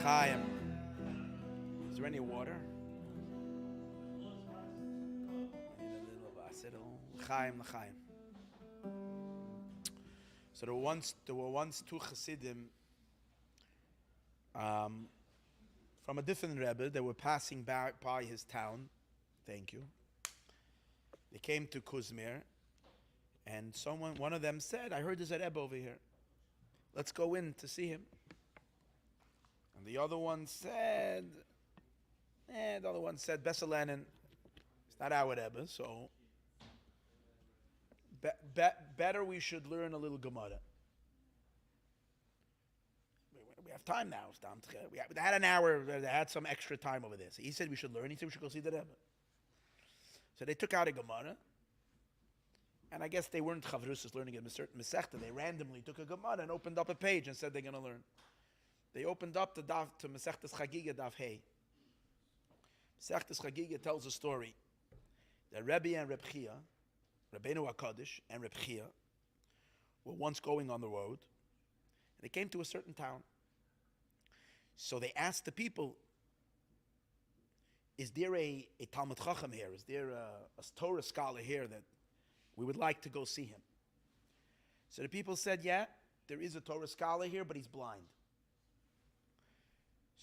Chaim. Is there any water? Chaim, Chaim. So there were once two Chassidim from a different Rebbe. They were passing by his town. Thank you. They came to Kuzmir, and one of them said, "I heard there's a Rebbe over here. Let's go in to see him." And the other one said, Beselenin, it's not our Rebbe, so better we should learn a little Gemara. We have time now. They had an hour, they had some extra time over this. He said we should learn, he said we should go see the Rebbe. So they took out a Gemara, and I guess they weren't Chavrusas learning a certain Masechta. They randomly took a Gemara and opened up a page and said they're going to learn. They opened up the daf to Masechtas Chagiga daf Hey. Masechtas Chagiga tells a story that Rebbe and Reb Chia, Rabbeinu HaKadosh and Reb Chia, were once going on the road, and they came to a certain town. So they asked the people, is there a Talmud Chacham here? Is there a Torah scholar here that we would like to go see him? So the people said, yeah, there is a Torah scholar here, but he's blind.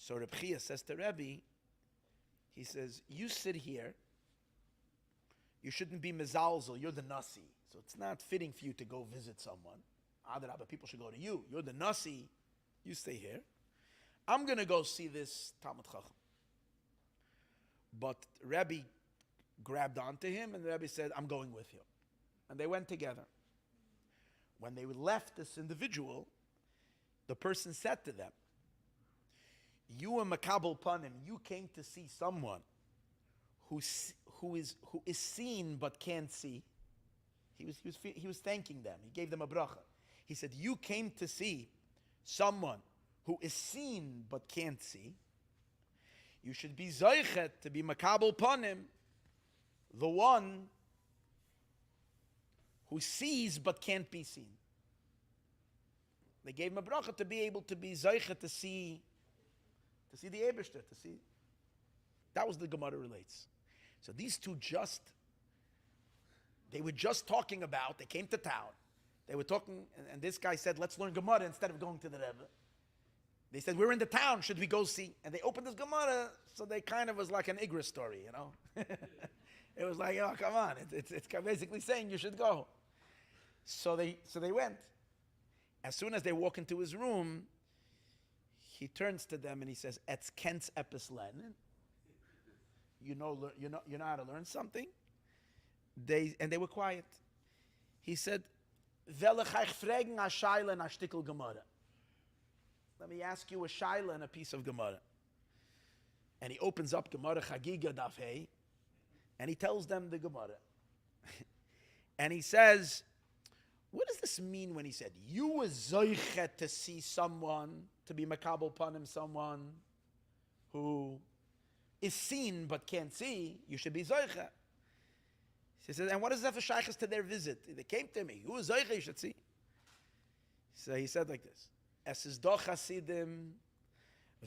So Reb Chia says to Rebbe, he says, you sit here, you shouldn't be mezalzel, you're the nasi. So it's not fitting for you to go visit someone. Adarabba, people should go to you. You're the nasi, you stay here. I'm going to go see this Talmud Chacham. But Rebbe grabbed onto him, and Rebbe said, I'm going with you. And they went together. When they left this individual, the person said to them, you and Makabel Panim, you came to see someone who is seen but can't see. He was thanking them. He gave them a bracha. He said, you came to see someone who is seen but can't see. You should be Zoichet to be Makabel Panim, the one who sees but can't be seen. They gave him a bracha to be able to be Zoichet to see the Eibishter, to see. That was the Gemara relates. So these two they were just talking about, they came to town. They were talking, and this guy said, let's learn Gemara instead of going to the Rebbe. They said, we're in the town, should we go see? And they opened this Gemara, so they kind of was like an Igris story, you know? It was like, oh, come on, it's basically saying you should go. So they went. As soon as they walk into his room, he turns to them and he says, "Etz Kent's Epis Len." You know how to learn something. They were quiet. He said, "Velech ich fragen a Shaila and a Shtickl Gemara." Let me ask you a Shaila and a piece of Gemara. And he opens up Gemara Chagiga Daf Hey, and he tells them the Gemara. And he says, what does this mean when he said, you were zoichet to see someone, to be makabel panim, someone who is seen but can't see, you should be zoichet. He says, and what does that for shaykhs to their visit? They came to me, who is zoichet, you should see. So he said like this, es is doch Hasidim,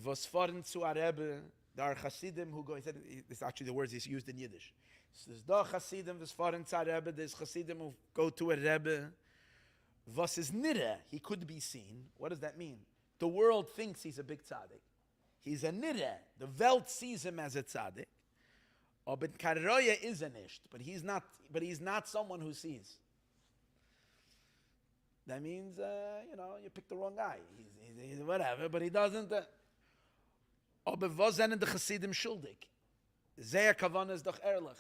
was fahren zu a Rebbe, there are Hasidim who go, he said, it's actually the words he's used in Yiddish. He says, doch Hasidim, was fahren zu a Rebbe, there's Hasidim who go to a Rebbe, was is nire, he could be seen. What does that mean? The world thinks he's a big tzaddik. He's a nire. The Welt sees him as a tzaddik. But karoya is a nisht, but he's not someone who sees. That means, you picked the wrong guy. He's whatever, but he doesn't. Aber was sind the Chassidim schuldig? Zeher kavanah is doch ehrlich.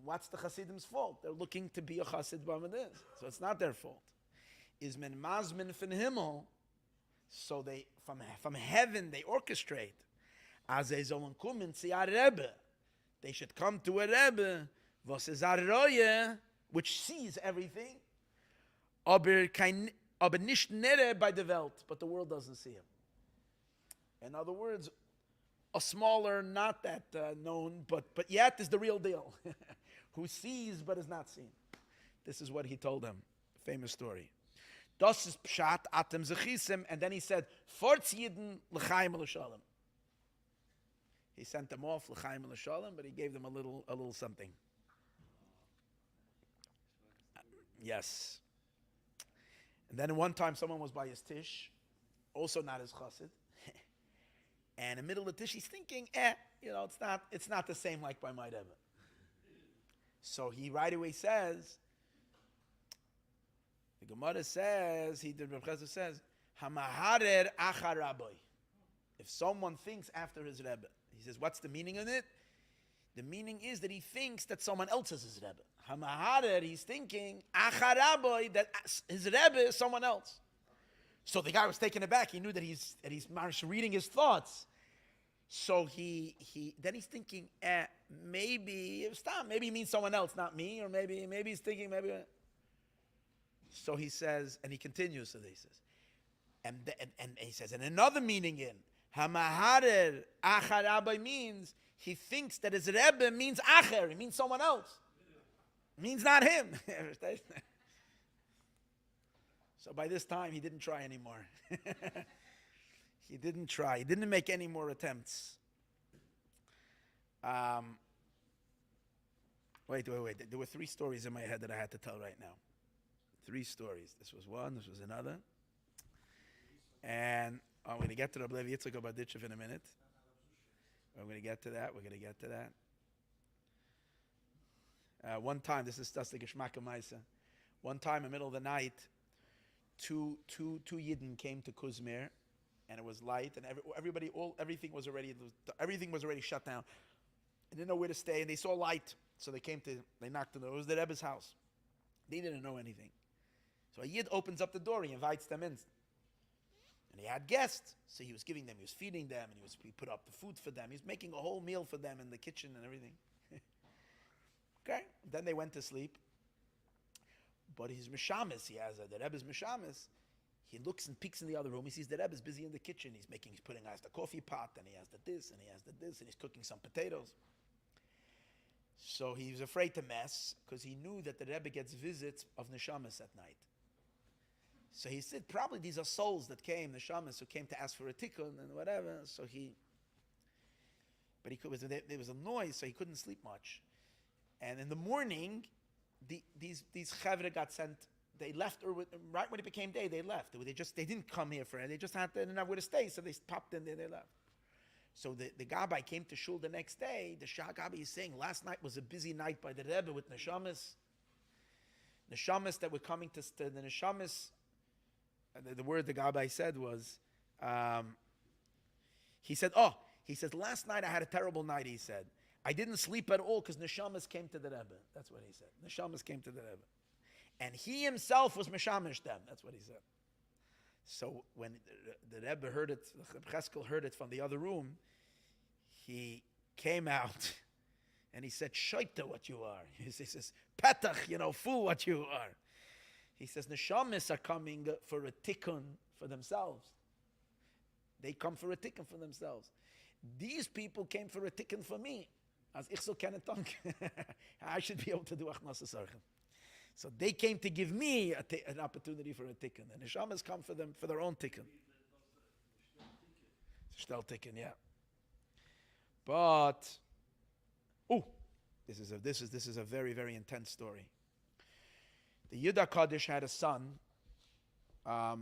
What's the Chassidim's fault? They're looking to be a Chassid b'amadim, so it's not their fault. Is men mazmin from Himmel, so they from heaven they orchestrate. As they sollen kommen zu a Rebbe, they should come to a Rebbe, was is a Roye, which sees everything, aber nicht nere by the Welt, but the world doesn't see him. In other words, a smaller, not that known, but yet is the real deal, who sees but is not seen. This is what he told them. Famous story. Das ist pshat atem zechisim, and then he said, "Forts Yidden l'chaim l'shalom." He sent them off l'chaim l'shalom, but he gave them a little something. Yes. And then one time, someone was by his tish, also not his chassid. And in the middle of the tish, he's thinking, it's not the same like by my Rebbe. So he right away says, the Gemara says, the Rebbe says, Hamaharer achar Rabbi. If someone thinks after his Rebbe, he says, what's the meaning of it? The meaning is that he thinks that someone else is his Rebbe. Hamaharer, he's thinking, achar Rabbi, that his Rebbe is someone else. So the guy was taken aback. He knew that he's reading his thoughts. So then he's thinking, maybe he means someone else, not me, or maybe he's thinking maybe. So he says, and he continues. So he says, and he says, and another meaning in Hamaharer Achar Rabbi means he thinks that his Rebbe means Acher, it means someone else, it means not him. So by this time, he didn't try anymore. He didn't try. He didn't make any more attempts. Wait. There were 3 stories in my head that I had to tell right now. 3 stories. This was one. This was another. And I'm going to get to the Rbbi Yitzchak Obadichev in a minute. We're going to get to that. One time, this is the Geschmack Maisa. One time in the middle of the night, two Yidden came to Kuzmir, and it was light, and everything was already shut down. They didn't know where to stay, and they saw light, so they knocked on the door. It was the Rebbe's house. They didn't know anything. So a Yid opens up the door, he invites them in. And he had guests, so he was giving them, he was feeding them, and he put up the food for them. He was making a whole meal for them in the kitchen and everything. Okay, then they went to sleep. But his mishamis, the Rebbe's mishamis, he looks and peeks in the other room. He sees the Rebbe's busy in the kitchen. He's putting out the coffee pot, and he has the this, and he has the this, and he's cooking some potatoes. So he was afraid to mess, because he knew that the Rebbe gets visits of neshamas at night. So he said, probably these are souls that came, neshamas, who came to ask for a tikkun and whatever. There was a noise, so he couldn't sleep much. And in the morning, these chavre got sent. They left, or right when it became day, they left. They didn't come here for it. They didn't have where to stay, so they popped in there. They left. So the Gabbai came to shul the next day. The Shah Gabbai is saying, last night was a busy night by the Rebbe with neshamas. Neshamas that were coming to the neshamas. The word the Gabbai said was, he said, last night I had a terrible night, he said. I didn't sleep at all because neshamas came to the Rebbe. That's what he said. Neshamas came to the Rebbe. And he himself was meshamish them. That's what he said. So when the Rebbe heard it, Yechezkel heard it from the other room, he came out and he said, Shaita, what you are. He says, Petach, fool, what you are. He says, neshamis are coming for a tikkun for themselves. They come for a tikkun for themselves. These people came for a tikkun for me. As ich so kenne tank. I should be able to do achnasas archem. So they came to give me an opportunity for a tikkun. And neshamis come for them for their own tikkun. Shtel tikkun, yeah. But this is a very, very intense story. The Yudah Kaddish had a son. I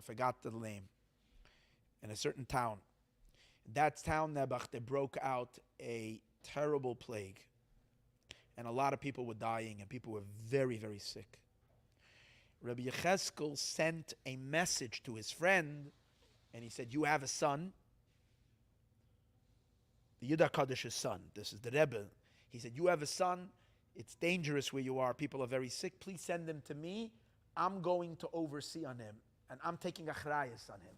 forgot the name. In a certain town. That town, Nebuch, they broke out a terrible plague. And a lot of people were dying, and people were very, very sick. Rabbi Yechezkel sent a message to his friend, and he said, you have a son. The Yudah Kaddish's son. This is the Rebbe. He said, you have a son. It's dangerous where you are. People are very sick. Please send him to me. I'm going to oversee on him. And I'm taking achrayas on him.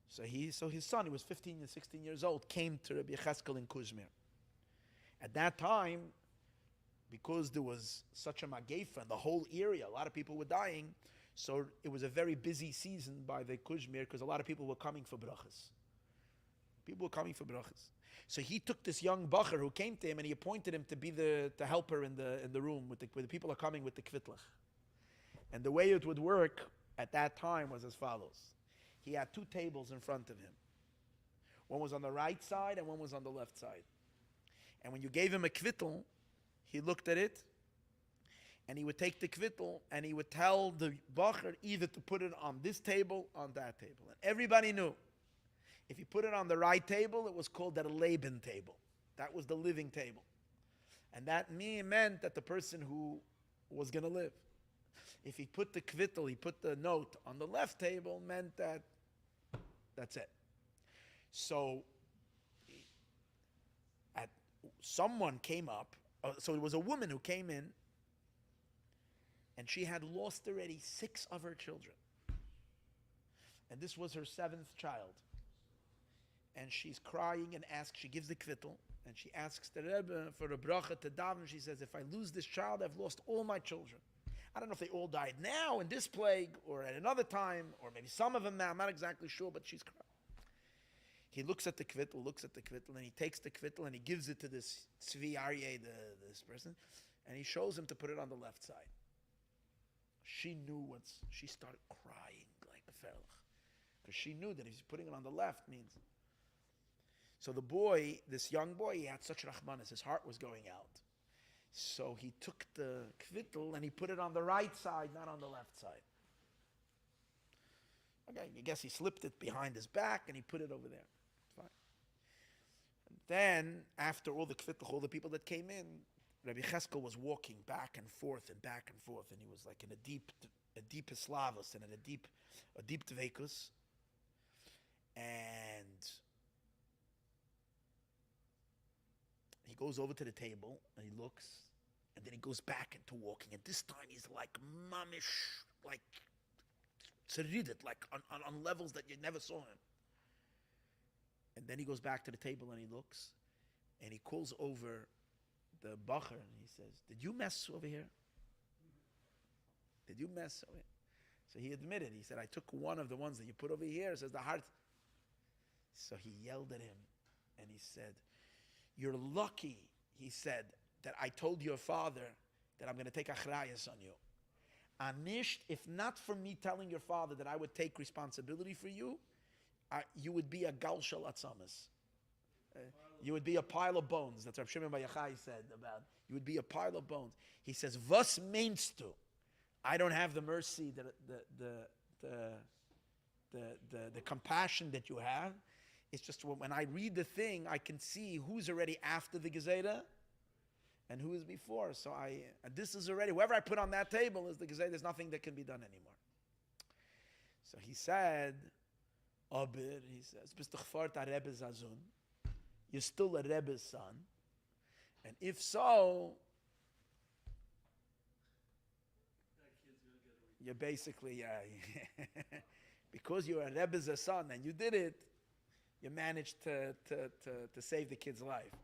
So his son, he was 15 and 16 years old, came to Rabbi Yechezkel in Kuzmir. At that time, because there was such a magefa in the whole area, a lot of people were dying, so it was a very busy season by the Kuzmir because a lot of people were coming for brachas. People were coming for brachas. So he took this young bacher who came to him and he appointed him to be the helper in the room where the people are coming with the kvitlach. And the way it would work at that time was as follows. He had two tables in front of him. One was on the right side and one was on the left side. And when you gave him a kvittel, he looked at it and he would take the kvittel and he would tell the bacher either to put it on this table or on that table. And everybody knew. If you put it on the right table, it was called the Laban table. That was the living table. And that meant that the person who was going to live. If he put the kvittel, he put the note on the left table, meant that that's it. So someone came up, so it was a woman who came in, and she had lost already 6 of her children. And this was her 7th child. And she's crying and she gives the kvittel, and she asks the Rebbe for a bracha to daven. She says, if I lose this child, I've lost all my children. I don't know if they all died now in this plague or at another time, or maybe some of them now. I'm not exactly sure, but she's crying. He looks at the kvittel, and he takes the kvittel and he gives it to this Tzvi Aryeh, this person, and he shows him to put it on the left side. She started crying like a ferlach, because she knew that if he's putting it on the left means. So the boy, this young boy, he had such rachmanis, his heart was going out. So he took the kvittel and he put it on the right side, not on the left side. Okay, I guess he slipped it behind his back and he put it over there. Fine. And then, after all the kvittel, all the people that came in, Rabbi Yechezkel was walking back and forth, and he was like in a deep eslavos and in a deep dveikus. And he goes over to the table and he looks, and then he goes back into walking. And this time he's like mamish, like tzeridit, like on levels that you never saw him. And then he goes back to the table and he looks, and he calls over the bacher and he says, did you mess over here? Did you mess over here? So he admitted. He said, I took one of the ones that you put over here. It says the heart. So he yelled at him and he said, you're lucky, he said, that I told your father that I'm going to take achrayas on you. Anisht, if not for me telling your father that I would take responsibility for you, you would be a gal shel atzamas. You would be a pile of bones. That's what Shimon Bar Yochai said about. You would be a pile of bones. He says, "Was meinst du? I don't have the mercy, the compassion that you have. It's just when I read the thing, I can see who's already after the gezerah and who is before. So this is already, whoever I put on that table is the gezerah. There's nothing that can be done anymore." So he said, "Aber," he says, "Bist du gefort a Rebbe's azun? You're still a Rebbe's son. And if so, you're basically, because you're a Rebbe's son and you did it, you managed to save the kid's life.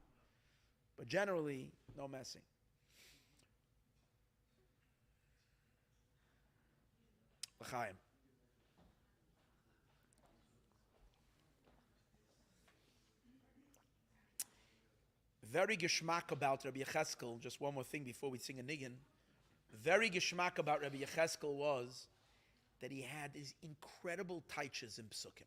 But generally, no messing." L'chaim. Very geschmack about Rabbi Yechezkel. Just one more thing before we sing a niggin. Very geschmack about Rabbi Yechezkel was that he had these incredible taiches in psukim.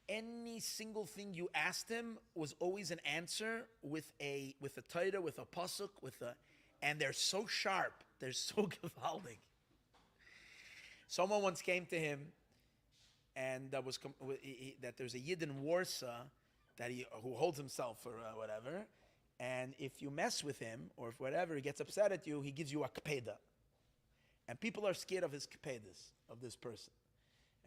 Any single thing you asked him was always an answer with a taita, with a pasuk, and they're so sharp, they're so gewaldig. Someone once came to him, and that there's a yid in Warsaw who holds himself or whatever, and if you mess with him or if whatever, he gets upset at you, he gives you a kpeda, and people are scared of his kpedas, of this person.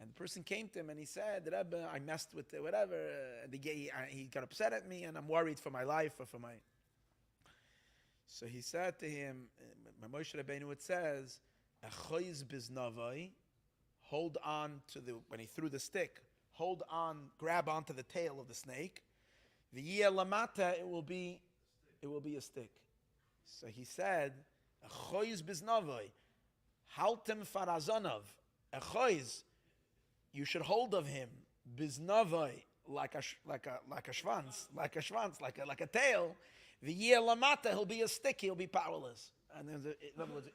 And the person came to him and he said, Rebbe, I messed with whatever, and he got upset at me, and I'm worried for my life or for my... So he said to him, Moshe Rabbeinu, it says, Achoiz biznavai, hold on to when he threw the stick, grab onto the tail of the snake. V'yeh lamata, it will be a stick. So he said, Achoiz biznavai, haltem farazonov, Achoiz, you should hold of him, biznavai, like a shvans, like a tail. V'yeh lamata, he'll be a stick, he'll be powerless. And then, in other words,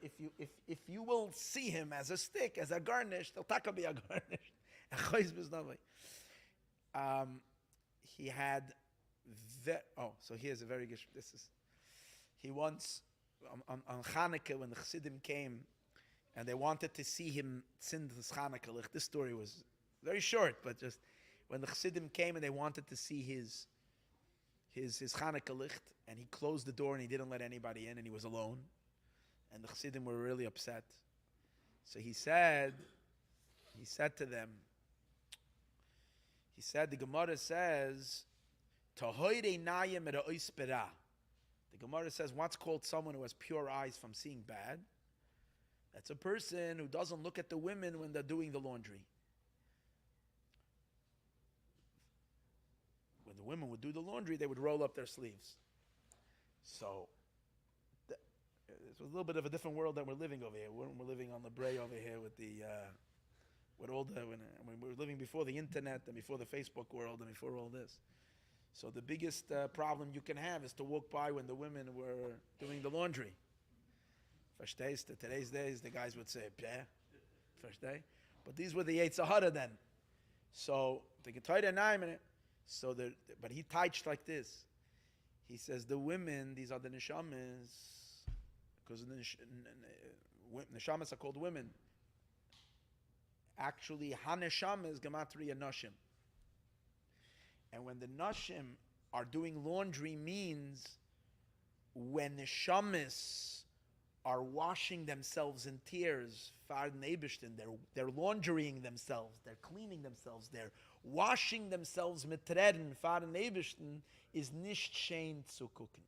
if you will see him as a stick, as a garnish, he'll taka be a garnish. Achoiz biznavai. He had so here's a very good. He once on Chanukah, when the Chassidim came and they wanted to see him sing the Chanukah. This story was very short, but just when the Chassidim came and they wanted to see his Chanukah licht, and he closed the door and he didn't let anybody in, and he was alone, and the Chassidim were really upset. So he said to them, the Gemara says, the Gemara says, what's called someone who has pure eyes from seeing bad? That's a person who doesn't look at the women when they're doing the laundry. When the women would do the laundry, they would roll up their sleeves. So it's a little bit of a different world that we're living over here. We're living on the Rbbi over here with when we were living before the internet and before the Facebook world and before all this. So the biggest problem you can have is to walk by when the women were doing the laundry. Today's days, the guys would say, "Peh, first day," but these were the Yetzer Hara then. So the Getayda Naiman. But he touched like this. He says the women, these are the neshamas, because the neshamas are called women. Actually, haneshama is gematria nashim. And when the nashim are doing laundry means when neshamas are washing themselves in tears, they're laundrying themselves, they're cleaning themselves, they're washing themselves mitreden, faden nebishten, is nicht shein zu gucken.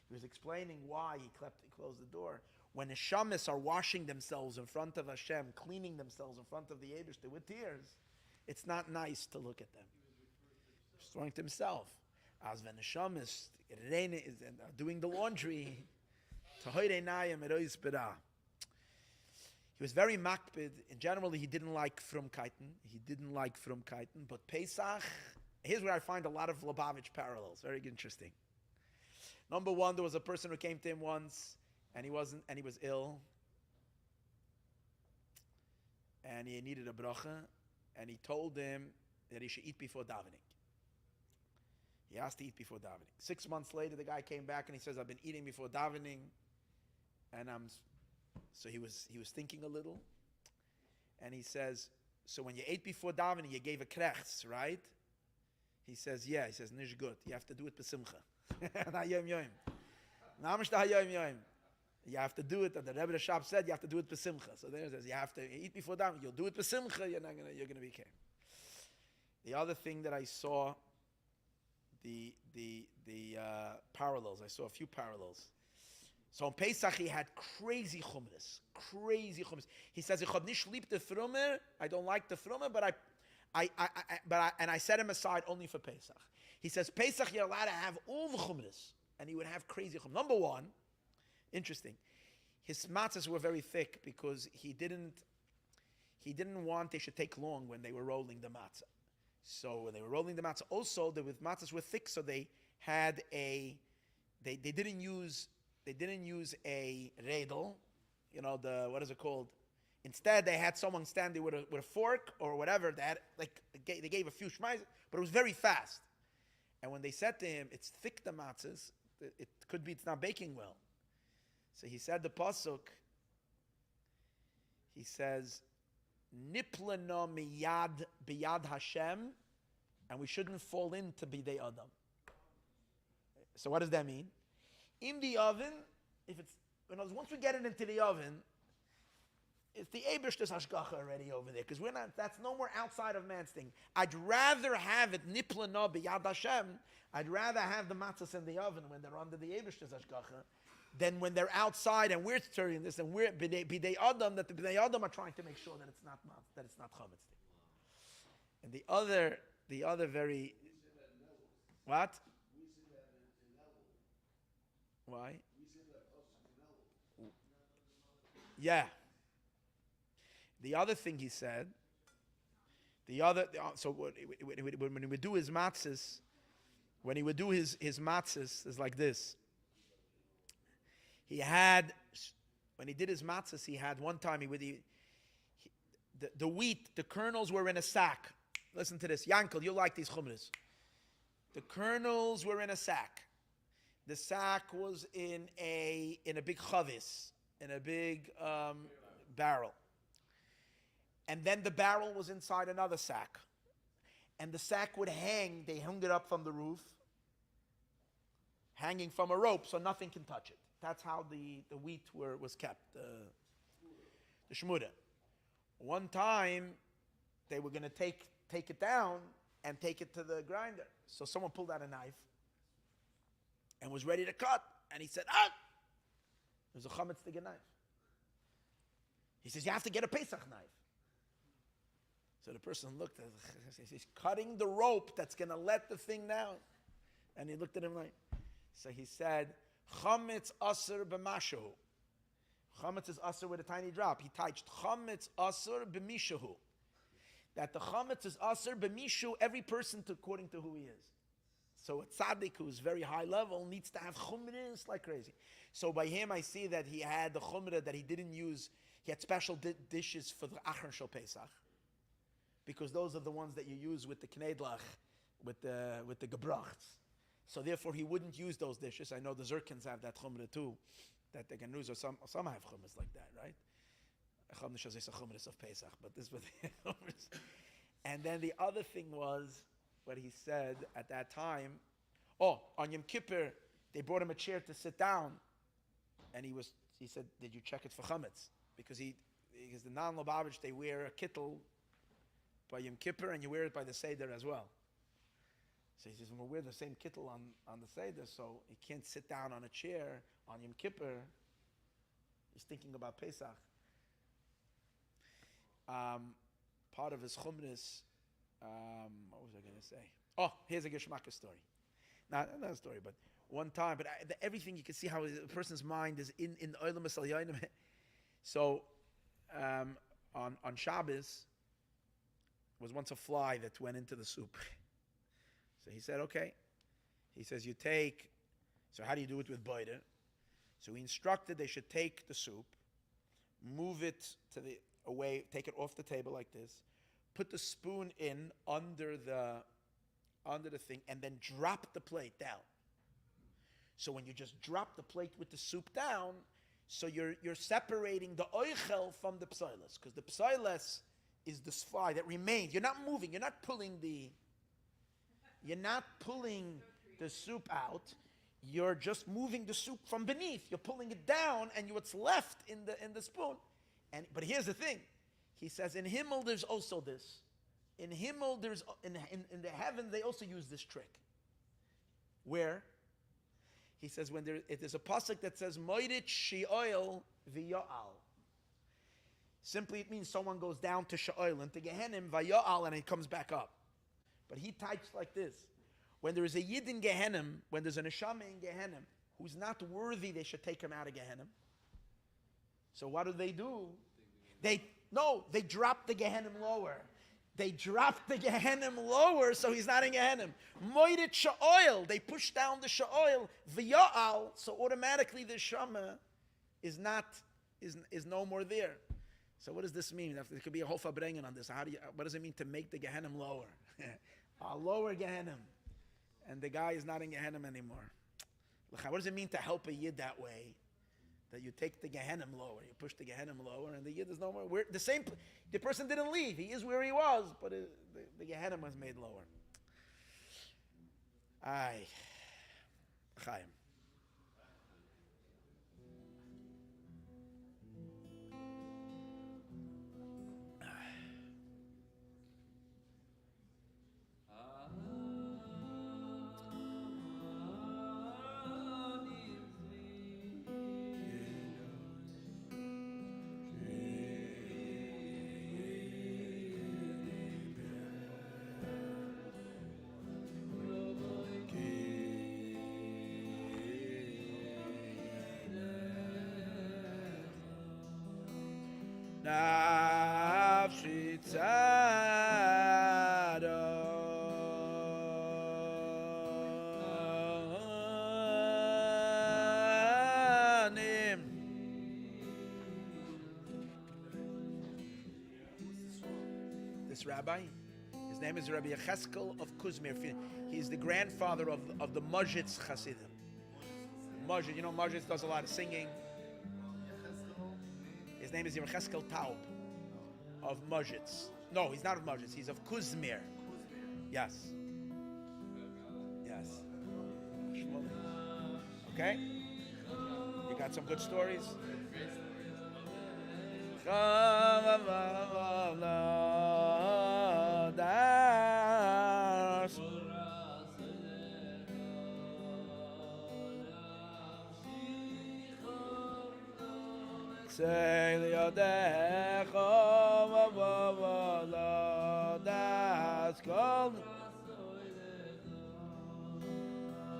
He was explaining why he closed the door. When neshamas are washing themselves in front of Hashem, cleaning themselves in front of the Eibishter with tears, it's not nice to look at them. He's referring to himself. As when neshamas is doing the laundry, he was very makpid. In general, he didn't like frumkeiten. But Pesach, here's where I find a lot of Lubavitch parallels. Very interesting. Number one, there was a person who came to him once, and he was ill, and he needed a bracha, and he told him that he should eat before davening. He asked to eat before davening. 6 months later, the guy came back and he says, "I've been eating before davening," and so he was thinking a little, and he says, "So when you ate before davening, you gave a krechts, right?" He says, "Yeah." He says, "Nish good. You have to do it b'simcha." You have to do it. The Rebbe Shab said you have to do it b'simcha. So there it says you have to eat before davening. You'll do it b'simcha. You're gonna be okay. The other thing that I saw, the parallels. I saw a few parallels. So on Pesach he had crazy chumras. He says, "Ich hab nicht lieb the frumer. I don't like the frumer, but I set him aside only for Pesach." He says, "Pesach you're allowed to have all the chumras," and he would have crazy chumras. Number one, interesting, his matzahs were very thick because he didn't he didn't want they should take long when they were rolling the matzah. So when they were rolling the matzah, also the with matzahs were thick, so they had they didn't use a redel, the what is it called? Instead, they had someone standing with a fork or whatever. They had they gave a few shmais, but it was very fast. And when they said to him, "It's thick the matzahs, it could be it's not baking well." So he said the pasuk. He says, "Niplana miyad biyad Hashem," and we shouldn't fall into bidei Adam. So what does that mean? In the oven, once we get it into the oven, it's the Eibishter's hashgacha already over there, because that's no more outside of man's thing. I'd rather have it niplana b'yad Hashem. I'd rather have the matzahs in the oven when they're under the Eibishter's hashgacha than when they're outside and we're stirring this and we're b'dei Adam, that the b'dei Adam are trying to make sure that it's not chametz. And the other very what? Why? Yeah. The other thing he said, so when he would do his matzahs, his matzahs is like this. When he did his matzahs, he had one time, the wheat, the kernels were in a sack. Listen to this. Yankel, you'll like these chumras. The kernels were in a sack. The sack was in a big chavis, in a big barrel. And then the barrel was inside another sack. And the sack would hang, they hung it up from the roof, hanging from a rope so nothing can touch it. That's how the wheat was kept, the shmura. One time, they were going to take it down and take it to the grinder. So someone pulled out a knife and was ready to cut. And he said, there's a chametz to get knife. He says, you have to get a Pesach knife. So the person looked at it, he's cutting the rope that's going to let the thing down. And he looked at him so he said, chametz aser b'mashahu. Chametz is aser with a tiny drop. He touched chametz aser b'mishahu. That the chametz is aser b'mishu, every person according to who he is. So a tzaddik who's very high level needs to have chumras like crazy. So by him I see that he had the chumrah that he didn't use. He had special dishes for the Achron Shel Pesach, because those are the ones that you use with the knedlach, with the gebrachts. So therefore he wouldn't use those dishes. I know the Zirkins have that chumrah too, that they can use, or some have chumras like that, right? Chumras of Pesach, but this was the chumras. And then the other thing was what he said at that time. On Yom Kippur, they brought him a chair to sit down, and he said, "Did you check it for chametz?" Because the non-Lubavitch, they wear a kittel by Yom Kippur, and you wear it by the Seder as well. So he says, "We'll wear the same kittel on the Seder, so he can't sit down on a chair on Yom Kippur." He's thinking about Pesach. Part of his chumras, what was I going to say? Here's a Geschmack story. Not a story, but one time. But everything, you can see how a person's mind is in the Olam Esal. So on Shabbos was once a fly that went into the soup. So he said, okay. He says, so how do you do it with boider? So he instructed they should take the soup, move it away, take it off the table like this, put the spoon in under the thing, and then drop the plate down. So when you just drop the plate with the soup down, so you're separating the oichel from the psoiles, because the psoiles is the fly that remains. You're not moving. You're not pulling the soup out. You're just moving the soup from beneath. You're pulling it down, and what's left in the spoon. But here's the thing. He says in Himmel there's also this. In Himmel there's in the heaven they also use this trick. Where? He says there's a pasuk that says Moirit She'oil v'Ya'al. Simply it means someone goes down to She'oil and to Gehenim v'Ya'al and it comes back up. But he types like this. When there is a Yid in Gehenim, when there's a Neshama in Gehenim who's not worthy, they should take him out of Gehenim. So what do? No, they dropped the Gehenim lower. They dropped the Gehenim lower, so he's not in Gehenim. Moidet sha'oil, they pushed down the sha'oil, v'ya'al, so automatically the shama is no more there. So what does this mean? There could be a whole fabrengen on this. What does it mean to make the Gehenim lower? A lower Gehenim. And the guy is not in Gehenim anymore. What does it mean to help a Yid that way? That you take the Gehenim lower, you push the Gehenim lower, and the Yid is no more. The person didn't leave. He is where he was, but the Gehenim was made lower. Aye. Chaim. Nafshi tzadonim. This rabbi, his name is Rabbi Yechezkel of Kuzmir. He's the grandfather of the Mojitz Hasidim. Mojitz, you know, Mojitz does a lot of singing. His name is Yechezkel Taub of Mojitz. No, he's not of Mojitz. He's of Kuzmir. Yes. Yes. Okay? You got some good stories?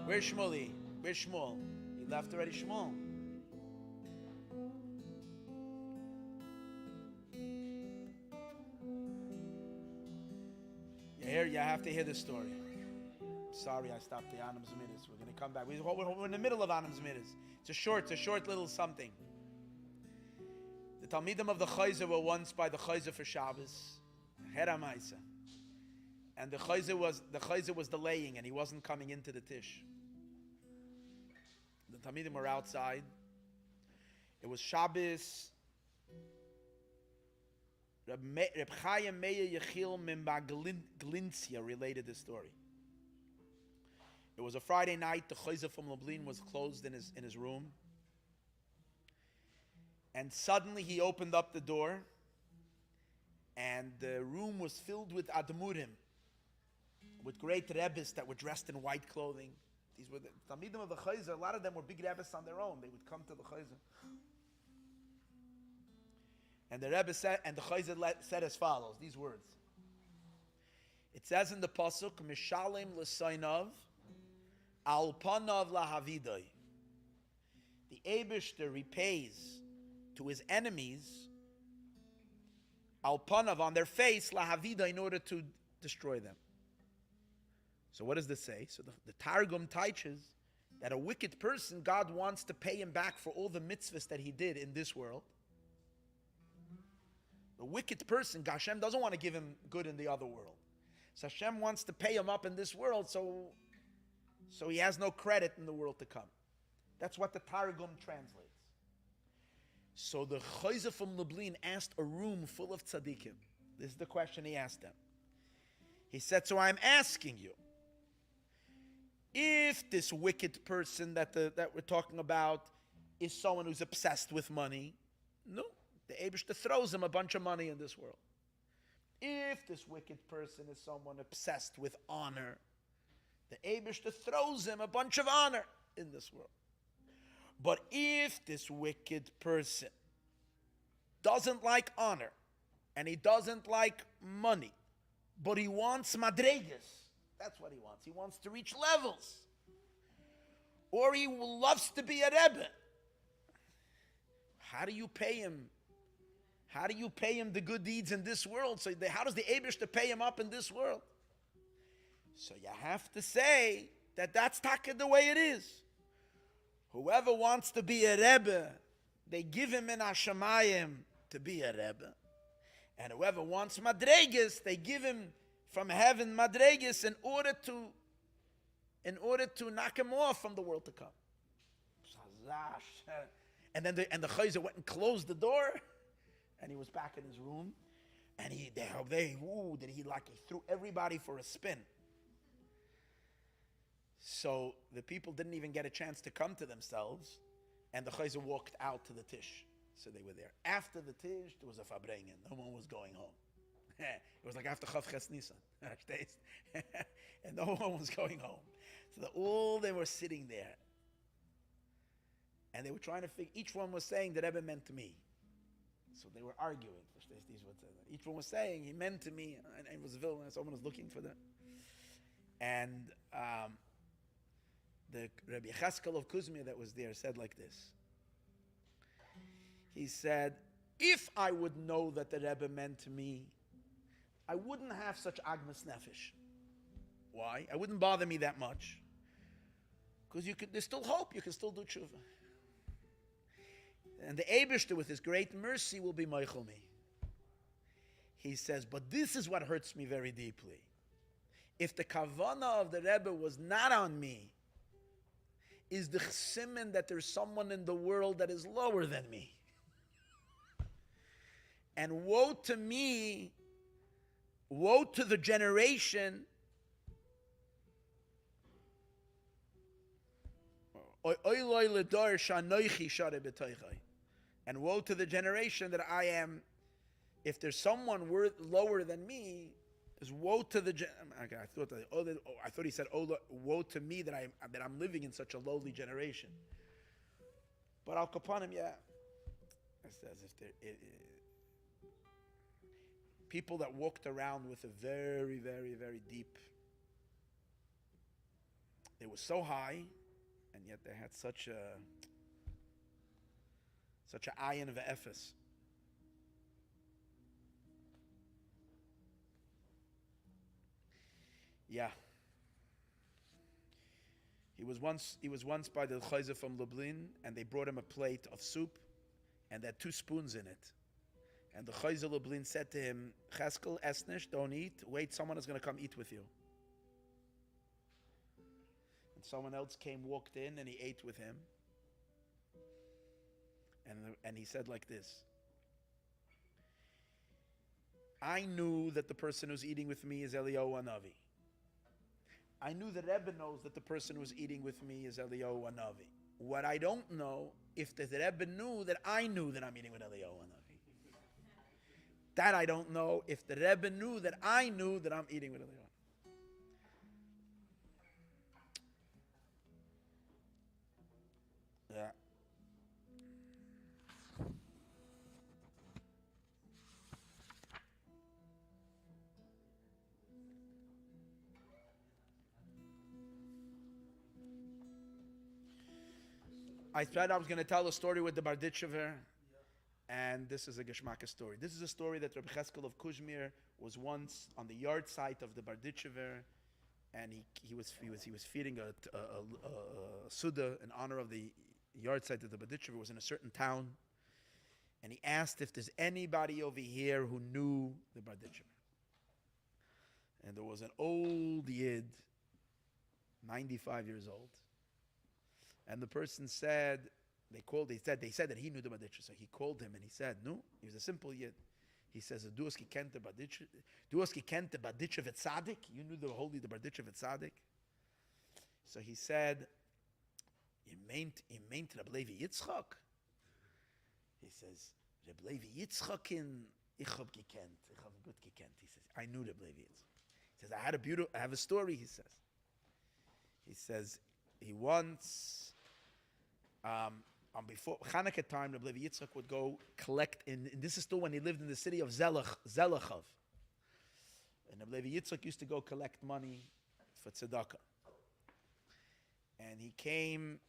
Where's Shmuley? Where's Shmuel? He left already, Shmuel. You have to hear this story. Sorry, I stopped the Anam Zmiris. We're going to come back. We're in the middle of Anam Zmiris. It's a short little something. The Talmidim of the Chayzer were once by the Chayzer for Shabbos, Heramaisa, and the Chayzer was delaying, and he wasn't coming into the Tish. The Talmidim were outside. It was Shabbos. Reb Chaim Meir Yechil Mimba Glintzia related this story. It was a Friday night. The Chayzer from Lublin was closed in his room. And suddenly he opened up the door, and the room was filled with Admurim, with great Rebbes that were dressed in white clothing. These were the Talmidim of the Chayzer. A lot of them were big Rebbes on their own. They would come to the Chayzer. And the Rebbe said, and the Chayzer said as follows, these words. It says in the Pasuk, Mishalim l'sainav, al panav lahavidai. The Eibishter repays to his enemies, al panav, on their face, lahavida, in order to destroy them. So what does this say? So the Targum teaches that a wicked person, God wants to pay him back for all the mitzvahs that he did in this world. The wicked person, Hashem doesn't want to give him good in the other world. So Hashem wants to pay him up in this world, so he has no credit in the world to come. That's what the Targum translates. So the Chayzer from Lublin asked a room full of tzadikim. This is the question he asked them. He said, so I'm asking you, if this wicked person that we're talking about is someone who's obsessed with money, no, the Eibishter throws him a bunch of money in this world. If this wicked person is someone obsessed with honor, the Eibishter throws him a bunch of honor in this world. But if this wicked person doesn't like honor, and he doesn't like money, but he wants madregas, that's what he wants. He wants to reach levels. Or he loves to be a Rebbe. How do you pay him? How do you pay him the good deeds in this world? So how does the Eibishter pay him up in this world? So you have to say that that's taka the way it is. Whoever wants to be a Rebbe, they give him in Hashemayim to be a Rebbe. And whoever wants Madregas, they give him from heaven Madregas in order to knock him off from the world to come. And then the Chayzer went and closed the door, and he was back in his room, and he threw everybody for a spin. So the people didn't even get a chance to come to themselves, and the Chayzer walked out to the Tish. So they were there. After the Tish, there was a Fabrengen. No one was going home. It was like after Chav Ches Nisan. And no one was going home. So they were sitting there. And they were trying to figure, each one was saying that Rebbe meant to me. So they were arguing. Each one was saying, he meant to me, and it was a villain, and someone was looking for that. And the Rabbi Yechezkel of Kuzmir that was there said like this. He said, if I would know that the Rebbe meant to me, I wouldn't have such agmas nefesh. Why? It wouldn't bother me that much. Because there's still hope, you can still do tshuva. And the Eibishter, with his great mercy, will be meichel me. He says, but this is what hurts me very deeply. If the kavanah of the Rebbe was not on me, is the chsimen that there's someone in the world that is lower than me. And woe to me, woe to the generation and woe to the generation that I am. If there's someone lower than me, is woe to the. I thought he said, woe to me that I'm living in such a lowly generation. But Al Kapanim, yeah, it says people that walked around with a very, very, very deep. They were so high, and yet they had such a ayin of efes. Yeah. He was once by the Chayzer from Lublin, and they brought him a plate of soup, and there had 2 spoons in it. And the Chayzer Lublin said to him, Yechezkel, esnish, don't eat. Wait, someone is going to come eat with you. And someone else walked in, and he ate with him. And he said like this, I knew that the person who's eating with me is Eliyahu Hanavi. I knew the Rebbe knows that the person who's eating with me is Eliyahu Hanavi. What I don't know, if the Rebbe knew that I knew that I'm eating with Eliyahu Hanavi. That I don't know, if the Rebbe knew that I knew that I'm eating with Eliyahu. Yeah. I thought I was going to tell a story with the Barditchever, and this is a Geshmaka story. This is a story that Rabbi Yechezkel of Kuzmir was once on the yard site of the Barditchever, and he was feeding a Suda in honor of the yard site of the Barditchever. Was in a certain town, and he asked if there's anybody over here who knew the Barditchever. And there was an old Yid, 95 years old. And the person said, they said that he knew the Barditchever. So he called him and he said, no, he was a simple Yid. He says, duoski kente Barditchever Tzadik? You knew the Barditchever Tzadik? So he said, you meant Rebbi Yitzchak? He says, Rebbi Yitzchakin, ich hab gut gekent. He says, I knew Rebbi Yitzchak. He says, I have a story, he says, he once, before Chanukah time, Rebbi Yitzchak would go collect, and this is still when he lived in the city of Zelachov. And Rebbi Yitzchak used to go collect money for tzedakah. And he came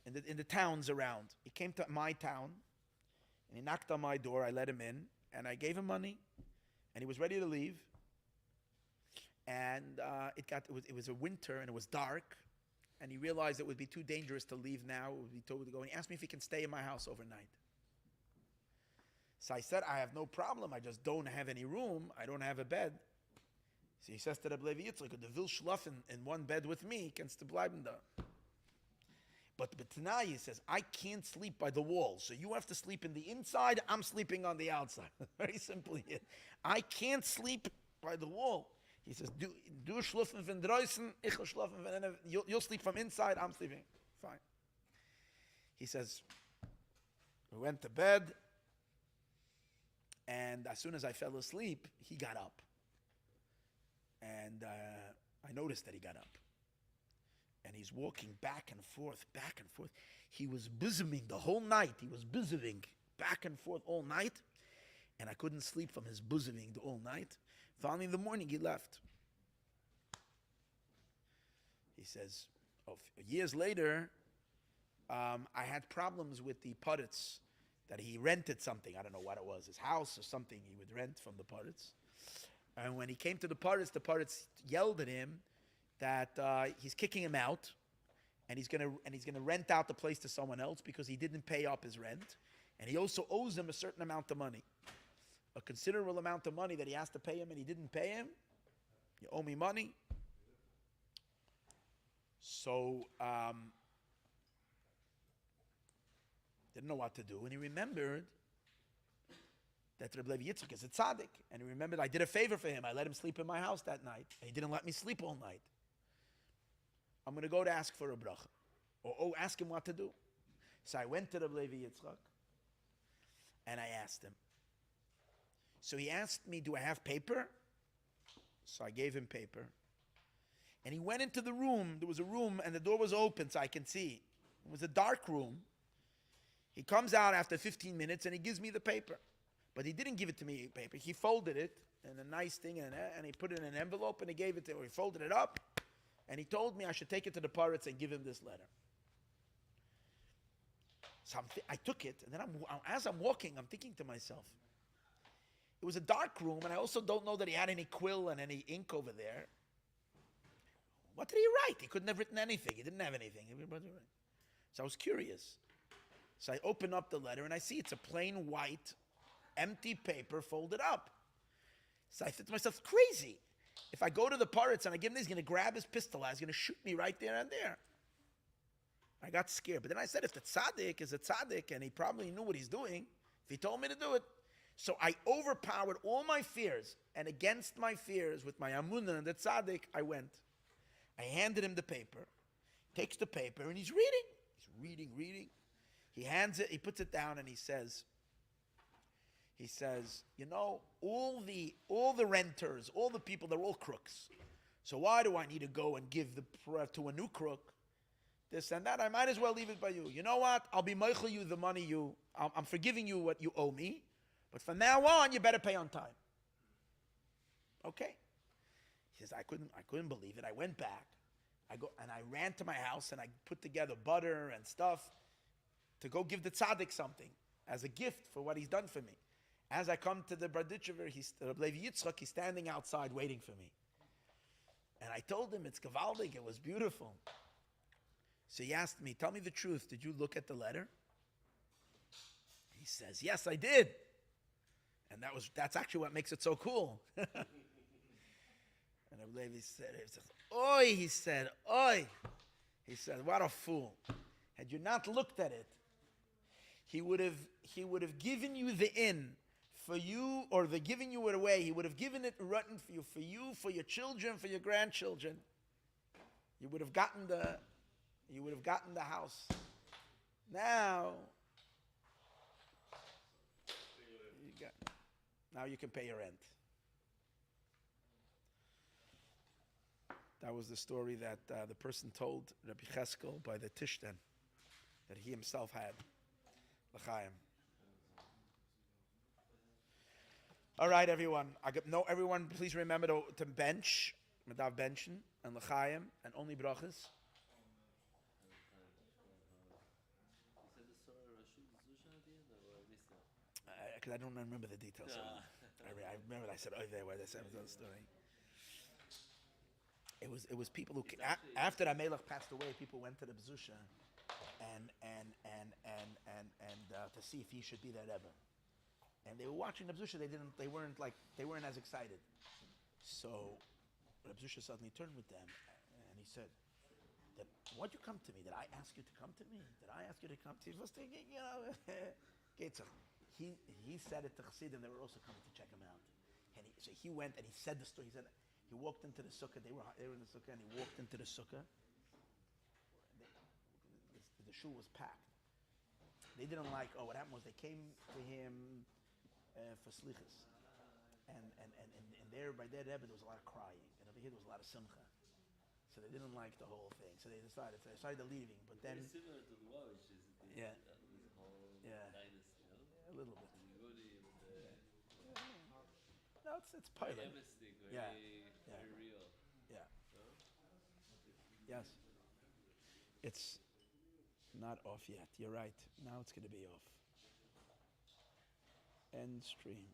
in the towns around. He came to my town, And he knocked on my door. I let him in, and I gave him money, and he was ready to leave. And it was a winter, and it was dark, and he realized it would be too dangerous to leave now. It would be told to go. And he asked me if he can stay in my house overnight. So I said, I have no problem. I just don't have any room. I don't have a bed. So he says to the Rebbe Yitzchak, the will schlafen in one bed with me, kannst du bleiben da. But tonight he says, I can't sleep by the wall. So you have to sleep in the inside. I'm sleeping on the outside. Very simply. I can't sleep by the wall. He says, du schlafen von draußen, ich schlafen von innen. You'll sleep from inside. I'm sleeping. Fine. He says, we went to bed. And as soon as I fell asleep, he got up. And I noticed that he got up. And he's walking back and forth, back and forth. He was bosoming the whole night. He was bosoming back and forth all night. And I couldn't sleep from his bosoming the whole night. Finally in the morning, he left. He says, years later, I had problems with the Putts that he rented something. I don't know what it was, his house or something he would rent from the Putts. And when he came to the Putts yelled at him that he's kicking him out, and he's gonna rent out the place to someone else because he didn't pay up his rent, and he also owes him a certain amount of money, a considerable amount of money that he has to pay him, and he didn't pay him. You owe me money. So didn't know what to do, and he remembered that Rebbe Yitzchak is a tzaddik, and he remembered I did a favor for him. I let him sleep in my house that night, and he didn't let me sleep all night. I'm going to go to ask for a bracha, or ask him what to do. So I went to Rebbe Yitzchak, and I asked him. So he asked me, do I have paper? So I gave him paper. And he went into the room. There was a room, and the door was open so I can see. It was a dark room. He comes out after 15 minutes, and he gives me the paper. But he didn't give it to me, paper. He folded it in a nice thing, and he put it in an envelope, and he gave it to me. He folded it up, and he told me I should take it to the pirates and give him this letter. So I took it, and then as I'm walking, I'm thinking to myself, it was a dark room, and I also don't know that he had any quill and any ink over there. What did he write? He couldn't have written anything. He didn't have anything. So I was curious. So I open up the letter, and I see it's a plain white, empty paper folded up. So I thought to myself, crazy. If I go to the pirates and I give him this, he's going to grab his pistol. He's going to shoot me right there and there. I got scared. But then I said, if the tzaddik is a tzaddik, and he probably knew what he's doing, if he told me to do it. So I overpowered all my fears, and against my fears, with my amunah and the tzaddik, I went. I handed him the paper, takes the paper, and he's reading. He's reading. He hands it, he puts it down, and he says, you know, all the renters, all the people, they're all crooks. So why do I need to go and give to a new crook this and that? I might as well leave it by you. You know what? I'll be meichel you the money I'm forgiving you what you owe me, but from now on, you better pay on time. Okay. He says, I couldn't believe it. I went back. I ran to my house, and I put together butter and stuff to go give the tzaddik something as a gift for what he's done for me. As I come to the Braditchever, Rebbe Yitzchak, he's standing outside waiting for me. And I told him, it's gewaldig, it was beautiful. So he asked me, tell me the truth, did you look at the letter? He says, yes, I did. And that's actually what makes it so cool. And Rebbe said, oi, he said, oi. He said, what a fool. Had you not looked at it, he would have given you the in for you, or the giving you it away. He would have given it rotten for you, for your children, for your grandchildren. You would have gotten the house. Now you can pay your rent. That was the story that the person told Rabbi Yechezkel by the Tishtan that he himself had. L'chaim. All right, everyone. Everyone, please remember to bench, Madav benchen, and L'chaim, and only brachas. because I don't remember the details. So I remember I said, oh, there, where they said the story. It was people who after that Melech passed away, people went to the Bzusha and to see if he should be that Rebbe. And they were watching the Bzusha. They weren't as excited. So the Bzusha suddenly turned with them and he said, "Why'd you come to me? Did I ask you to come to me? Did I ask you to come to me?" He was thinking, he said it to Chassidim. They were also coming to check him out. And so he went and he said the story. He said he walked into the sukkah. They were in the sukkah and he walked into the sukkah. The shul was packed. They didn't like. Oh, what happened was they came to him for slichas, and there by their Rebbe there was a lot of crying, and over here there was a lot of simcha. So they didn't like the whole thing. So they decided leaving. But then it's similar to the war, which is this whole dynasty, no? A little bit. Yeah. No, it's pilot. Very mystic, very real. Yeah. No? Yes. It's not off yet. You're right. Now it's going to be off. End stream.